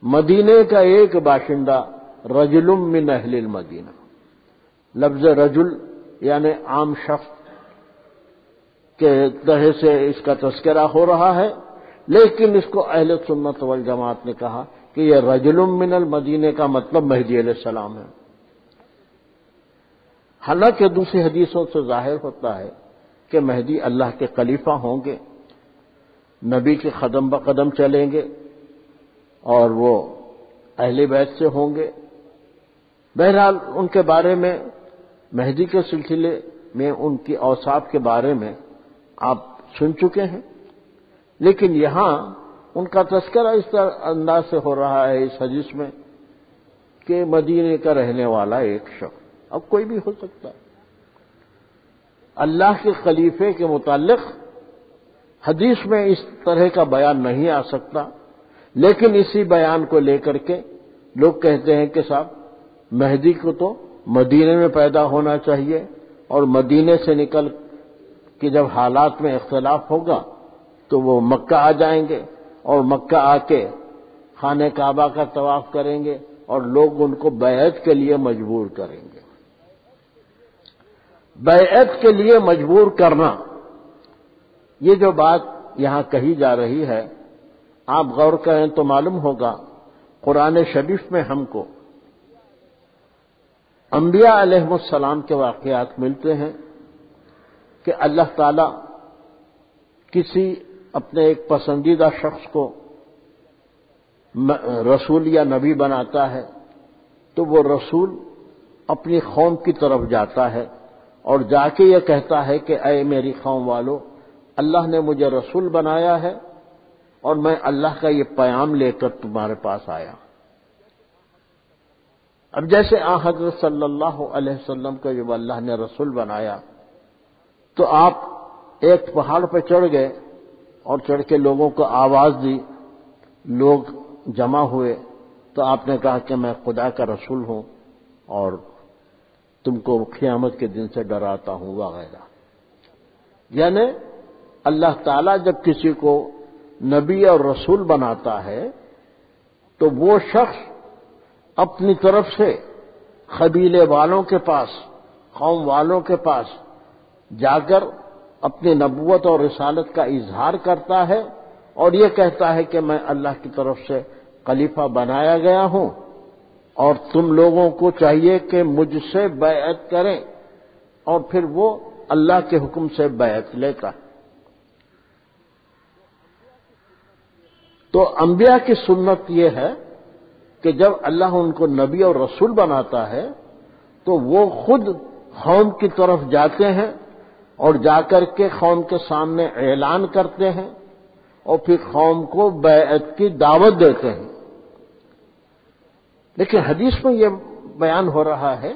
مدینے کا ایک باشندہ رجل من اہل المدینہ۔ لفظ رجل یعنی عام شخص کے طرح سے اس کا تذکرہ ہو رہا ہے، لیکن اس کو اہل سنت والجماعت نے کہا کہ یہ رجل من المدینہ کا مطلب مہدی علیہ السلام ہے۔ حالانکہ دوسری حدیثوں سے ظاہر ہوتا ہے کہ مہدی اللہ کے خلیفہ ہوں گے، نبی کے قدم بقدم چلیں گے، اور وہ اہل بیت سے ہوں گے۔ بہرحال ان کے بارے میں مہدی کے سلسلے میں ان کی اوصاف کے بارے میں آپ سن چکے ہیں، لیکن یہاں ان کا تذکرہ اس طرح انداز سے ہو رہا ہے اس حدیث میں کہ مدینے کا رہنے والا ایک شخص، اب کوئی بھی ہو سکتا ہے۔ اللہ کے خلیفے کے متعلق حدیث میں اس طرح کا بیان نہیں آ سکتا، لیکن اسی بیان کو لے کر کے لوگ کہتے ہیں کہ صاحب مہدی کو تو مدینے میں پیدا ہونا چاہیے، اور مدینے سے نکل کے جب حالات میں اختلاف ہوگا تو وہ مکہ آ جائیں گے، اور مکہ آ کے خانہ کعبہ کا طواف کریں گے، اور لوگ ان کو بیعت کے لیے مجبور کریں گے۔ بیعت کے لیے مجبور کرنا، یہ جو بات یہاں کہی جا رہی ہے، آپ غور کریں تو معلوم ہوگا قرآن شریف میں ہم کو انبیاء علیہ السلام کے واقعات ملتے ہیں کہ اللہ تعالی کسی اپنے ایک پسندیدہ شخص کو رسول یا نبی بناتا ہے، تو وہ رسول اپنی قوم کی طرف جاتا ہے اور جا کے یہ کہتا ہے کہ اے میری قوم والو، اللہ نے مجھے رسول بنایا ہے اور میں اللہ کا یہ پیام لے کر تمہارے پاس آیا۔ اب جیسے حضرت صلی اللہ علیہ وسلم کو جب اللہ نے رسول بنایا تو آپ ایک پہاڑ پہ چڑھ گئے اور چڑھ کے لوگوں کو آواز دی، لوگ جمع ہوئے، تو آپ نے کہا کہ میں خدا کا رسول ہوں اور تم کو قیامت کے دن سے ڈراتا ہوں وغیرہ۔ یعنی اللہ تعالیٰ جب کسی کو نبی اور رسول بناتا ہے تو وہ شخص اپنی طرف سے قبیلے والوں کے پاس، قوم والوں کے پاس جا کر اپنی نبوت اور رسالت کا اظہار کرتا ہے اور یہ کہتا ہے کہ میں اللہ کی طرف سے خلیفہ بنایا گیا ہوں اور تم لوگوں کو چاہیے کہ مجھ سے بیعت کریں، اور پھر وہ اللہ کے حکم سے بیعت لیتا ہے۔ تو انبیاء کی سنت یہ ہے کہ جب اللہ ان کو نبی اور رسول بناتا ہے تو وہ خود قوم کی طرف جاتے ہیں اور جا کر کے قوم کے سامنے اعلان کرتے ہیں اور پھر قوم کو بیعت کی دعوت دیتے ہیں۔ لیکن حدیث میں یہ بیان ہو رہا ہے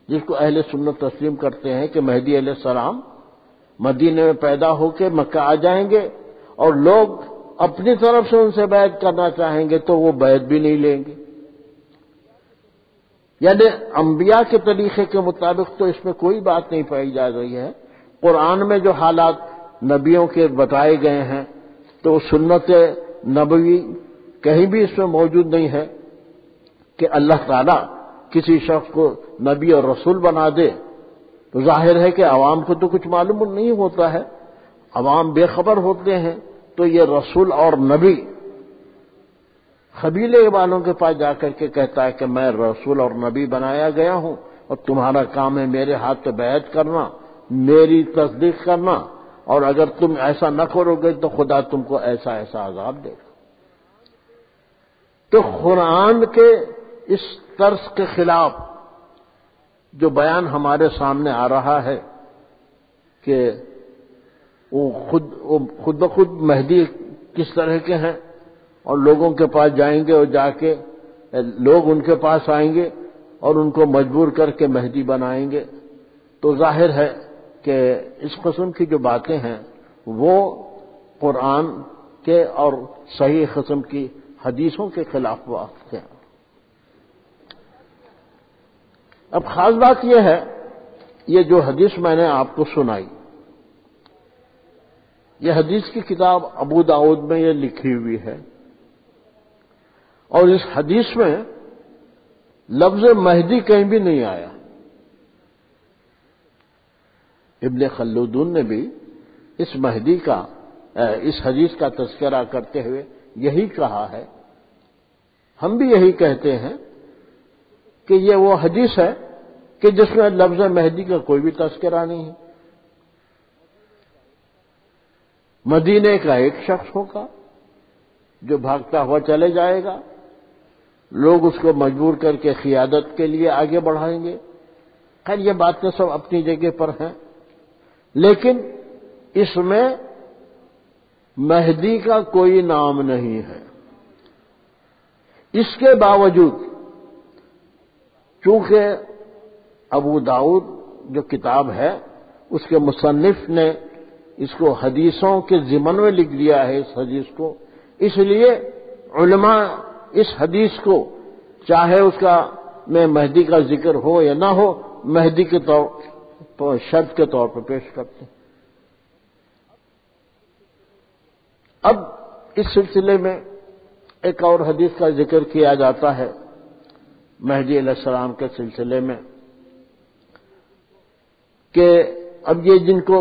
جس کو اہل سنت تسلیم کرتے ہیں کہ مہدی علیہ السلام مدینے میں پیدا ہو کے مکہ آ جائیں گے اور لوگ اپنی طرف سے ان سے بیعت کرنا چاہیں گے تو وہ بیعت بھی نہیں لیں گے۔ یعنی انبیاء کے طریقے کے مطابق تو اس میں کوئی بات نہیں پائی جا رہی ہے۔ قرآن میں جو حالات نبیوں کے بتائے گئے ہیں تو سنت نبوی کہیں بھی اس میں موجود نہیں ہے کہ اللہ تعالیٰ کسی شخص کو نبی اور رسول بنا دے۔ تو ظاہر ہے کہ عوام کو تو کچھ معلوم نہیں ہوتا ہے، عوام بے خبر ہوتے ہیں، تو یہ رسول اور نبی قبیلے والوں کے پاس جا کر کے کہتا ہے کہ میں رسول اور نبی بنایا گیا ہوں اور تمہارا کام ہے میرے ہاتھ پہ بیعت کرنا، میری تصدیق کرنا، اور اگر تم ایسا نہ کرو گے تو خدا تم کو ایسا ایسا عذاب دے گا۔ تو قرآن کے اس طرز کے خلاف جو بیان ہمارے سامنے آ رہا ہے کہ وہ خود بخود مہدی کس طرح کے ہیں اور لوگوں کے پاس جائیں گے اور جا کے لوگ ان کے پاس آئیں گے اور ان کو مجبور کر کے مہدی بنائیں گے، تو ظاہر ہے کہ اس قسم کی جو باتیں ہیں وہ قرآن کے اور صحیح قسم کی حدیثوں کے خلاف واقع ہیں۔ اب خاص بات یہ ہے، یہ جو حدیث میں نے آپ کو سنائی، یہ حدیث کی کتاب ابو داؤد میں یہ لکھی ہوئی ہے، اور اس حدیث میں لفظ مہدی کہیں بھی نہیں آیا۔ ابن خلدون نے بھی اس مہدی کا اس حدیث کا تذکرہ کرتے ہوئے یہی کہا ہے، ہم بھی یہی کہتے ہیں کہ یہ وہ حدیث ہے کہ جس میں لفظ مہدی کا کوئی بھی تذکرہ نہیں ہے۔ مدینے کا ایک شخص ہوگا جو بھاگتا ہوا چلے جائے گا، لوگ اس کو مجبور کر کے قیادت کے لیے آگے بڑھائیں گے۔ خیر یہ باتیں سب اپنی جگہ پر ہیں، لیکن اس میں مہدی کا کوئی نام نہیں ہے۔ اس کے باوجود چونکہ ابو داؤد جو کتاب ہے اس کے مصنف نے اس کو حدیثوں کے ضمن میں لکھ دیا ہے اس حدیث کو، اس لیے علماء اس حدیث کو چاہے اس کا میں مہدی کا ذکر ہو یا نہ ہو مہدی کے طور پر شرط کے طور پر پیش کرتے ہیں۔ اب اس سلسلے میں ایک اور حدیث کا ذکر کیا جاتا ہے مہدی علیہ السلام کے سلسلے میں کہ اب یہ جن کو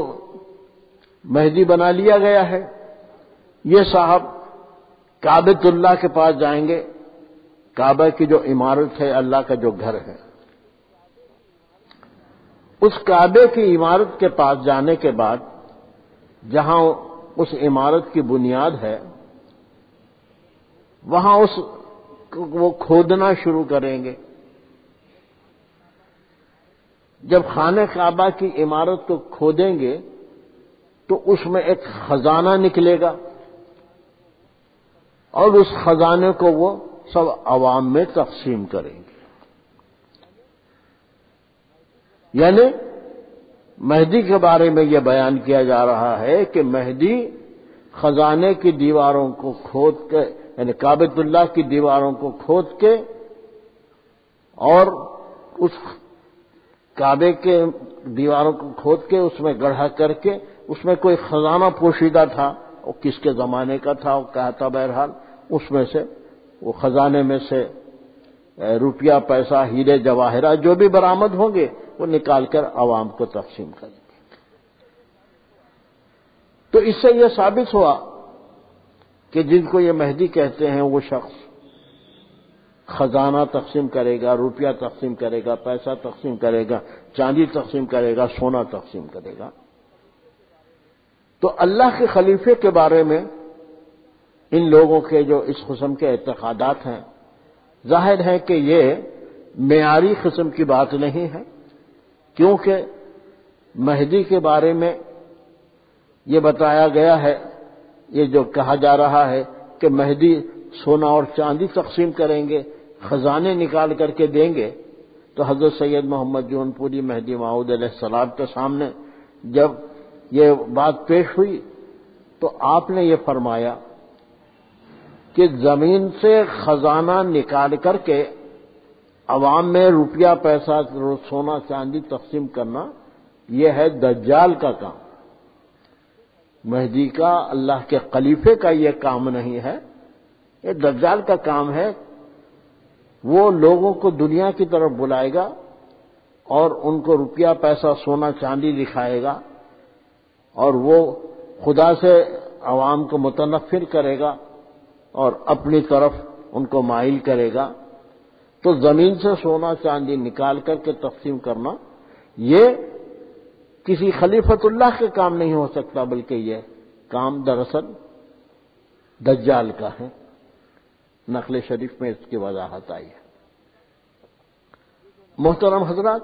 مہدی بنا لیا گیا ہے یہ صاحب کعبۃ اللہ کے پاس جائیں گے، کعبہ کی جو عمارت ہے، اللہ کا جو گھر ہے، اس کعبے کی عمارت کے پاس جانے کے بعد جہاں اس عمارت کی بنیاد ہے وہاں وہ کھودنا شروع کریں گے۔ جب خانہ کعبہ کی عمارت کو کھودیں گے تو اس میں ایک خزانہ نکلے گا اور اس خزانے کو وہ سب عوام میں تقسیم کریں گے۔ یعنی مہدی کے بارے میں یہ بیان کیا جا رہا ہے کہ مہدی خزانے کی دیواروں کو کھود کے، یعنی کعبۃ اللہ کی دیواروں کو کھود کے اور اس کعبے کے دیواروں کو کھود کے اس میں گڑھا کر کے اس میں کوئی خزانہ پوشیدہ تھا، وہ کس کے زمانے کا تھا وہ کہا تھا، بہرحال اس میں سے وہ خزانے میں سے روپیہ پیسہ ہیرے جواہرات جو بھی برآمد ہوں گے وہ نکال کر عوام کو تقسیم کریں گے۔ تو اس سے یہ ثابت ہوا کہ جن کو یہ مہدی کہتے ہیں وہ شخص خزانہ تقسیم کرے گا، روپیہ تقسیم کرے گا، پیسہ تقسیم کرے گا، چاندی تقسیم کرے گا، سونا تقسیم کرے گا۔ تو اللہ کے خلیفے کے بارے میں ان لوگوں کے جو اس قسم کے اعتقادات ہیں ظاہر ہے کہ یہ معیاری قسم کی بات نہیں ہے، کیونکہ مہدی کے بارے میں یہ بتایا گیا ہے، یہ جو کہا جا رہا ہے کہ مہدی سونا اور چاندی تقسیم کریں گے، خزانے نکال کر کے دیں گے، تو حضرت سید محمد جون پوری مہدی موعود علیہ السلام کے سامنے جب یہ بات پیش ہوئی تو آپ نے یہ فرمایا کہ زمین سے خزانہ نکال کر کے عوام میں روپیہ پیسہ سونا چاندی تقسیم کرنا یہ ہے دجال کا کام. مہدی کا، اللہ کے خلیفے کا یہ کام نہیں ہے، یہ دجال کا کام ہے. وہ لوگوں کو دنیا کی طرف بلائے گا اور ان کو روپیہ پیسہ سونا چاندی دکھائے گا اور وہ خدا سے عوام کو متنفر کرے گا اور اپنی طرف ان کو مائل کرے گا. تو زمین سے سونا چاندی نکال کر کے تقسیم کرنا یہ کسی خلیفۃ اللہ کے کام نہیں ہو سکتا، بلکہ یہ کام دراصل دجال کا ہے. نقل شریف میں اس کی وضاحت آئی ہے. محترم حضرات،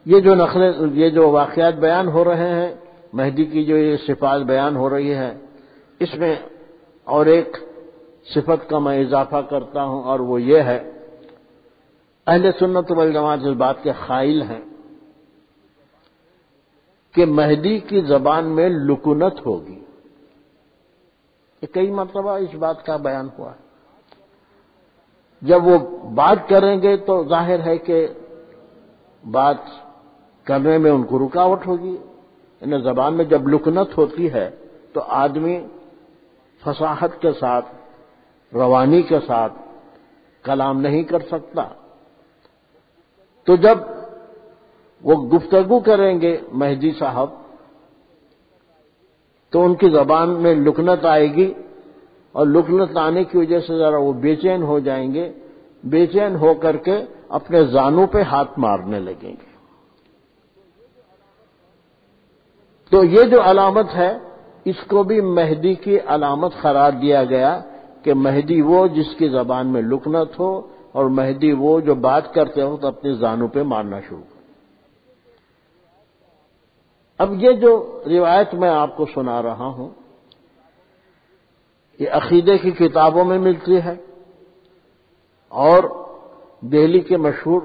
یہ جو واقعات بیان ہو رہے ہیں، مہدی کی جو یہ صفات بیان ہو رہی ہے، اس میں اور ایک صفت کا میں اضافہ کرتا ہوں، اور وہ یہ ہے اہل سنت والجماعت اس بات کے قائل ہیں کہ مہدی کی زبان میں لکنت ہوگی. یہ کئی مرتبہ اس بات کا بیان ہوا ہے. جب وہ بات کریں گے تو ظاہر ہے کہ بات کرنے میں ان کو رکاوٹ ہوگی. یعنی زبان میں جب لکنت ہوتی ہے تو آدمی فصاحت کے ساتھ، روانی کے ساتھ کلام نہیں کر سکتا. تو جب وہ گفتگو کریں گے مہدی صاحب تو ان کی زبان میں لکنت آئے گی، اور لکنت آنے کی وجہ سے ذرا وہ بے چین ہو جائیں گے، بے چین ہو کر کے اپنے زانوں پہ ہاتھ مارنے لگیں گے. تو یہ جو علامت ہے اس کو بھی مہدی کی علامت قرار دیا گیا کہ مہدی وہ جس کی زبان میں لکنت ہو، اور مہدی وہ جو بات کرتے ہو تو اپنے زانوں پہ مارنا شروع کرے. اب یہ جو روایت میں آپ کو سنا رہا ہوں یہ عقیدے کی کتابوں میں ملتی ہے، اور دہلی کے مشہور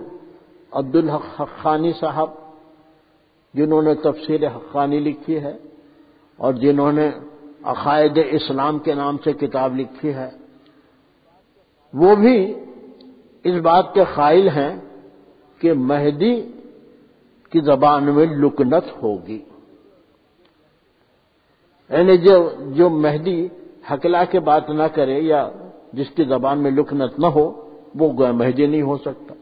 عبدالحق حقانی صاحب جنہوں نے تفسیر حقانی لکھی ہے اور جنہوں نے عقائد اسلام کے نام سے کتاب لکھی ہے، وہ بھی اس بات کے قائل ہیں کہ مہدی کی زبان میں لکنت ہوگی. یعنی جو مہدی ہکلا کے بات نہ کرے یا جس کی زبان میں لکنت نہ ہو وہ گویا مہدی نہیں ہو سکتا.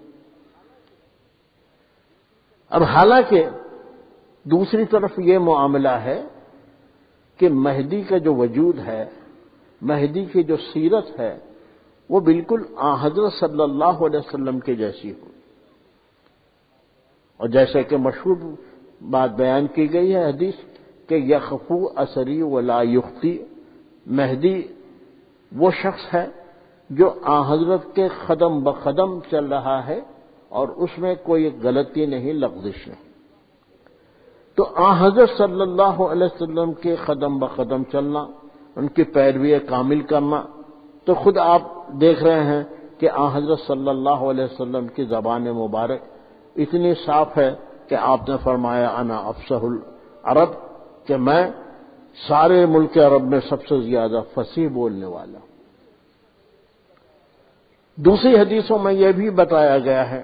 اب حالانکہ دوسری طرف یہ معاملہ ہے کہ مہدی کا جو وجود ہے، مہدی کی جو سیرت ہے، وہ بالکل حضرت صلی اللہ علیہ وسلم کے جیسی ہو. اور جیسے کہ مشہور بات بیان کی گئی ہے حدیث کہ یخفو اثری ولا یخطی، مہدی وہ شخص ہے جو حضرت کے قدم بقدم چل رہا ہے اور اس میں کوئی غلطی نہیں، لغزش نہیں. تو حضرت صلی اللہ علیہ وسلم کے قدم بقدم چلنا، ان کی پیروی کامل کرنا، تو خود آپ دیکھ رہے ہیں کہ حضرت صلی اللہ علیہ وسلم کی زبان مبارک اتنی صاف ہے کہ آپ نے فرمایا انا افصح العرب، کہ میں سارے ملک عرب میں سب سے زیادہ فصیح بولنے والا. دوسری حدیثوں میں یہ بھی بتایا گیا ہے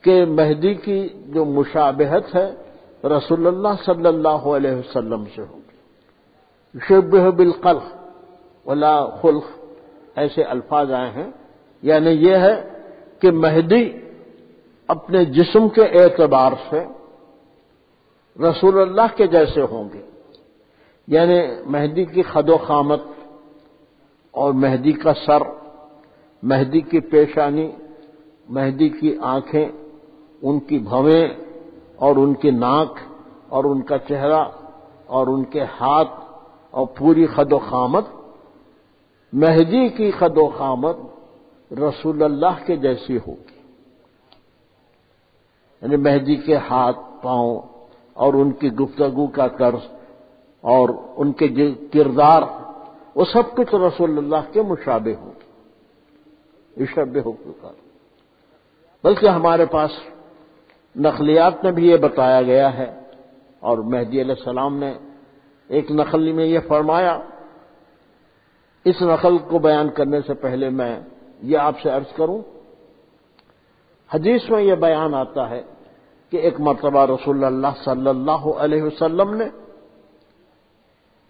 کہ مہدی کی جو مشابہت ہے رسول اللہ صلی اللہ علیہ وسلم سے ہوگی. شبہ بالخلق ولا خلق ایسے الفاظ آئے ہیں. یعنی یہ ہے کہ مہدی اپنے جسم کے اعتبار سے رسول اللہ کے جیسے ہوں گے. یعنی مہدی کی خد و خامت اور مہدی کا سر، مہدی کی پیشانی، مہدی کی آنکھیں، ان کی بھویں اور ان کی ناک اور ان کا چہرہ اور ان کے ہاتھ اور پوری خد و خامت، مہدی کی خد و خامت رسول اللہ کے جیسی ہوگی. یعنی مہدی کے ہاتھ پاؤں اور ان کی گفتگو کا طرز اور ان کے کردار وہ سب کچھ رسول اللہ کے مشابہ ہوگی، یشبہ ہوگی. بلکہ ہمارے پاس نقلیات میں بھی یہ بتایا گیا ہے، اور مہدی علیہ السلام نے ایک نقل میں یہ فرمایا. اس نقل کو بیان کرنے سے پہلے میں یہ آپ سے عرض کروں حدیث میں یہ بیان آتا ہے کہ ایک مرتبہ رسول اللہ صلی اللہ علیہ وسلم نے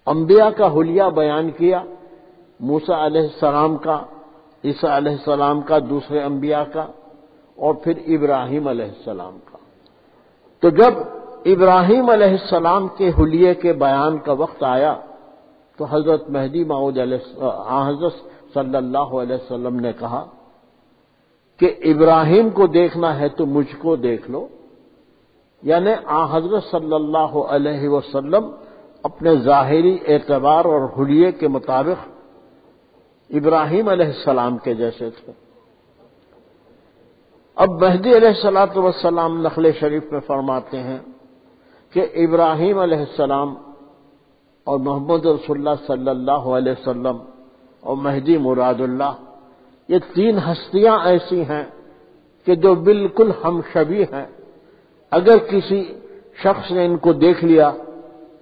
انبیاء کا حلیہ بیان کیا، موسیٰ علیہ السلام کا، عیسیٰ علیہ السلام کا، دوسرے انبیاء کا، اور پھر ابراہیم علیہ السلام کا۔ تو جب ابراہیم علیہ السلام کے حلیے کے بیان کا وقت آیا تو حضرت مہدی موعود حضرت صلی اللہ علیہ وسلم نے کہا کہ ابراہیم کو دیکھنا ہے تو مجھ کو دیکھ لو، یعنی حضرت صلی اللہ علیہ وسلم اپنے ظاہری اعتبار اور حلیے کے مطابق ابراہیم علیہ السلام کے جیسے تھے۔ اب مہدی علیہ الصلوۃ والسلام نقل شریف میں فرماتے ہیں کہ ابراہیم علیہ السلام اور محمد رسول اللہ صلی اللہ علیہ وسلم اور مہدی مراد اللہ، یہ تین ہستیاں ایسی ہیں کہ جو بالکل ہم شبیہ ہیں۔ اگر کسی شخص نے ان کو دیکھ لیا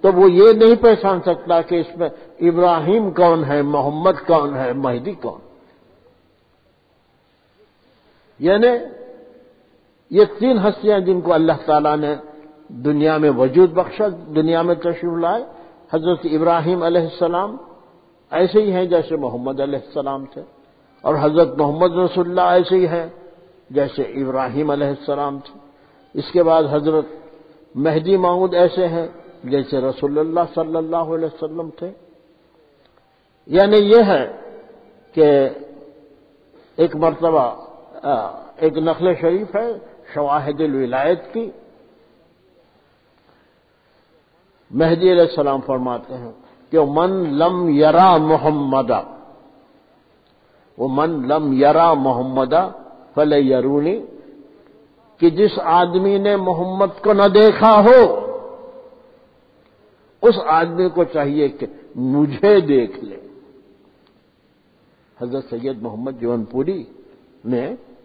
تو وہ یہ نہیں پہچان سکتا کہ اس میں ابراہیم کون ہے، محمد کون ہے، مہدی کون۔ یعنی یہ تین ہستیاں جن کو اللہ تعالیٰ نے دنیا میں وجود بخشا، دنیا میں تشریف لائے، حضرت ابراہیم علیہ السلام ایسے ہی ہیں جیسے محمد علیہ السلام تھے، اور حضرت محمد رسول اللہ ایسے ہی ہیں جیسے ابراہیم علیہ السلام تھے۔ اس کے بعد حضرت مہدی موعود ایسے ہیں جیسے رسول اللہ صلی اللہ علیہ وسلم تھے۔ یعنی یہ ہے کہ ایک مرتبہ ایک نقل شریف ہے شواہد الولایت کی، مہدی علیہ السلام فرماتے ہیں کہ من لم یرا محمدا، وہ من لم یرا محمدا فلیرونی، کہ جس آدمی نے محمد کو نہ دیکھا ہو اس آدمی کو چاہیے کہ مجھے دیکھ لے۔ حضرت سید محمد جون پوری نے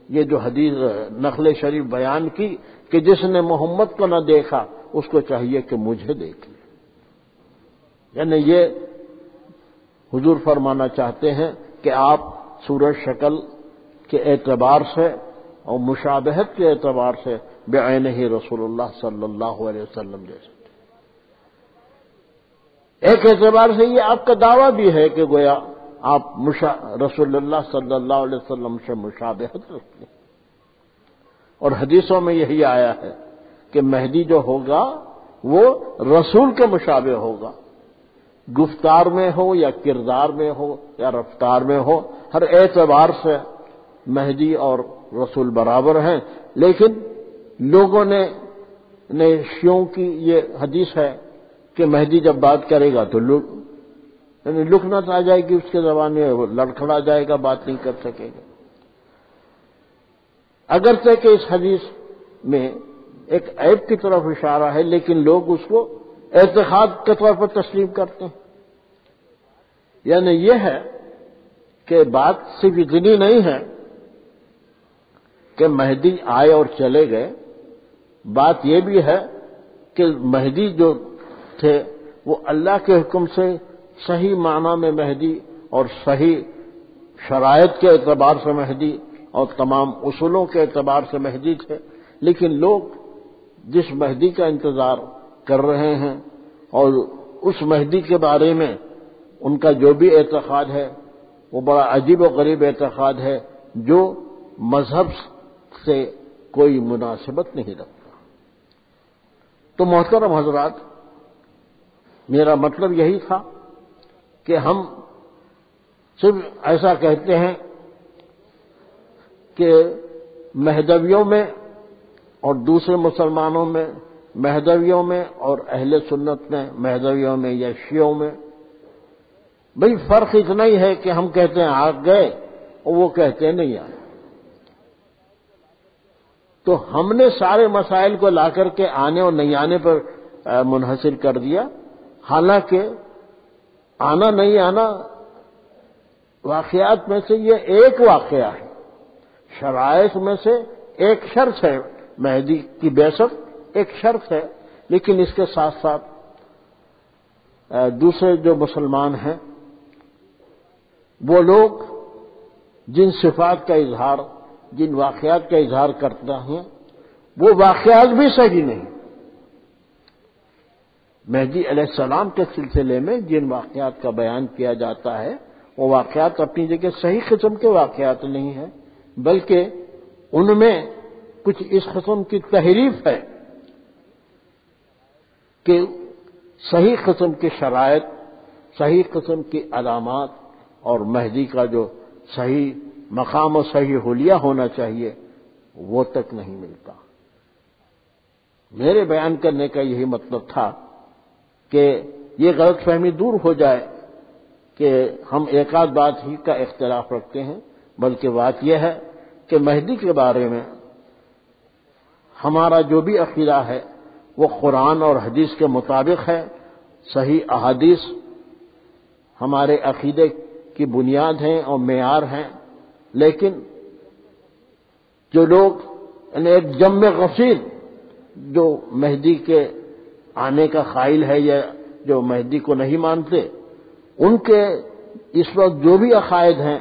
یہ جو حدیث نقل شریف بیان کی کہ جس نے محمد کو نہ دیکھا اس کو چاہیے کہ مجھے دیکھ لے، یعنی یہ حضور فرمانا چاہتے ہیں کہ آپ صورت شکل کے اعتبار سے اور مشابہت کے اعتبار سے بعینہ ہی رسول اللہ صلی اللہ علیہ وسلم جیسے۔ ایک اعتبار سے یہ آپ کا دعویٰ بھی ہے کہ گویا آپ رسول اللہ صلی اللہ علیہ وسلم سے مشابہت رکھتے ہیں، اور حدیثوں میں یہی آیا ہے کہ مہدی جو ہوگا وہ رسول کے مشابہ ہوگا، گفتار میں ہو یا کردار میں ہو یا رفتار میں ہو، ہر اعتبار سے مہدی اور رسول برابر ہیں۔ لیکن لوگوں نے شیعوں کی یہ حدیث ہے کہ مہدی جب بات کرے گا تو لکنت آ جائے گی اس کے زبان میں، وہ لڑکھڑا جائے گا، بات نہیں کر سکے گا۔ اگرچہ کہ اس حدیث میں ایک عیب کی طرف اشارہ ہے، لیکن لوگ اس کو اعتقاد کے طور پر تسلیم کرتے ہیں۔ یعنی یہ ہے کہ بات صرف اتنی نہیں ہے کہ مہدی آئے اور چلے گئے، بات یہ بھی ہے کہ مہدی جو تھے وہ اللہ کے حکم سے صحیح معنی میں مہدی اور صحیح شرائط کے اعتبار سے مہدی اور تمام اصولوں کے اعتبار سے مہدی تھے، لیکن لوگ جس مہدی کا انتظار کر رہے ہیں اور اس مہدی کے بارے میں ان کا جو بھی اعتقاد ہے وہ بڑا عجیب و غریب اعتقاد ہے جو مذہب سے کوئی مناسبت نہیں رکھتا۔ تو محترم حضرات، میرا مطلب یہی تھا کہ ہم صرف ایسا کہتے ہیں کہ مہدویوں میں اور دوسرے مسلمانوں میں، مہدویوں میں اور اہل سنت میں، مہدویوں میں یا شیعوں میں، بھئی فرق اتنا ہی ہے کہ ہم کہتے ہیں آ گئے اور وہ کہتے ہیں نہیں آئے۔ تو ہم نے سارے مسائل کو لا کر کے آنے اور نہیں آنے پر منحصر کر دیا، حالانکہ آنا نہیں آنا واقعات میں سے یہ ایک واقعہ ہے، شرائط میں سے ایک شرط ہے، مہدی کی بعثت ایک شرط ہے، لیکن اس کے ساتھ ساتھ دوسرے جو مسلمان ہیں وہ لوگ جن صفات کا اظہار جن واقعات کا اظہار کرتا ہوں وہ واقعات بھی صحیح نہیں. مہدی علیہ السلام کے سلسلے میں جن واقعات کا بیان کیا جاتا ہے وہ واقعات اپنی جگہ صحیح قسم کے واقعات نہیں ہیں، بلکہ ان میں کچھ اس قسم کی تحریف ہے کہ صحیح قسم کی شرائط، صحیح قسم کی علامات اور مہدی کا جو صحیح مقام و صحیح حلیہ ہونا چاہیے وہ تک نہیں ملتا. میرے بیان کرنے کا یہی مطلب تھا کہ یہ غلط فہمی دور ہو جائے کہ ہم ایک آدھ بات ہی کا اختلاف رکھتے ہیں، بلکہ بات یہ ہے کہ مہدی کے بارے میں ہمارا جو بھی عقیدہ ہے وہ قرآن اور حدیث کے مطابق ہے. صحیح احادیث ہمارے عقیدے کی بنیاد ہیں اور معیار ہیں، لیکن جو لوگ ایک جم غفیر جو مہدی کے آنے کا قائل ہے یا جو مہدی کو نہیں مانتے، ان کے اس وقت جو بھی عقائد ہیں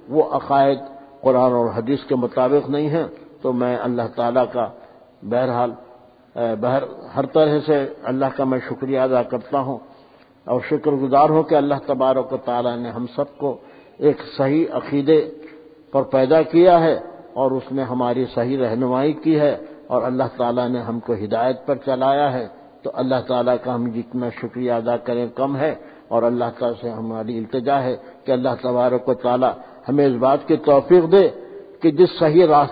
وہ عقائد قرآن اور حدیث کے مطابق نہیں ہیں. تو میں اللہ تعالیٰ کا بہرحال ہر طرح سے اللہ کا میں شکریہ ادا کرتا ہوں اور شکر گزار ہوں کہ اللہ تبارک و تعالیٰ نے ہم سب کو ایک صحیح عقیدے پر پیدا کیا ہے اور اس میں ہماری صحیح رہنمائی کی ہے اور اللہ تعالیٰ نے ہم کو ہدایت پر چلایا ہے. تو اللہ تعالیٰ کا ہم جتنا شکریہ ادا کریں کم ہے، اور اللہ تعالیٰ سے ہماری التجا ہے کہ اللہ تبارک و تعالیٰ ہمیں اس بات کی توفیق دے کہ جس صحیح راستہ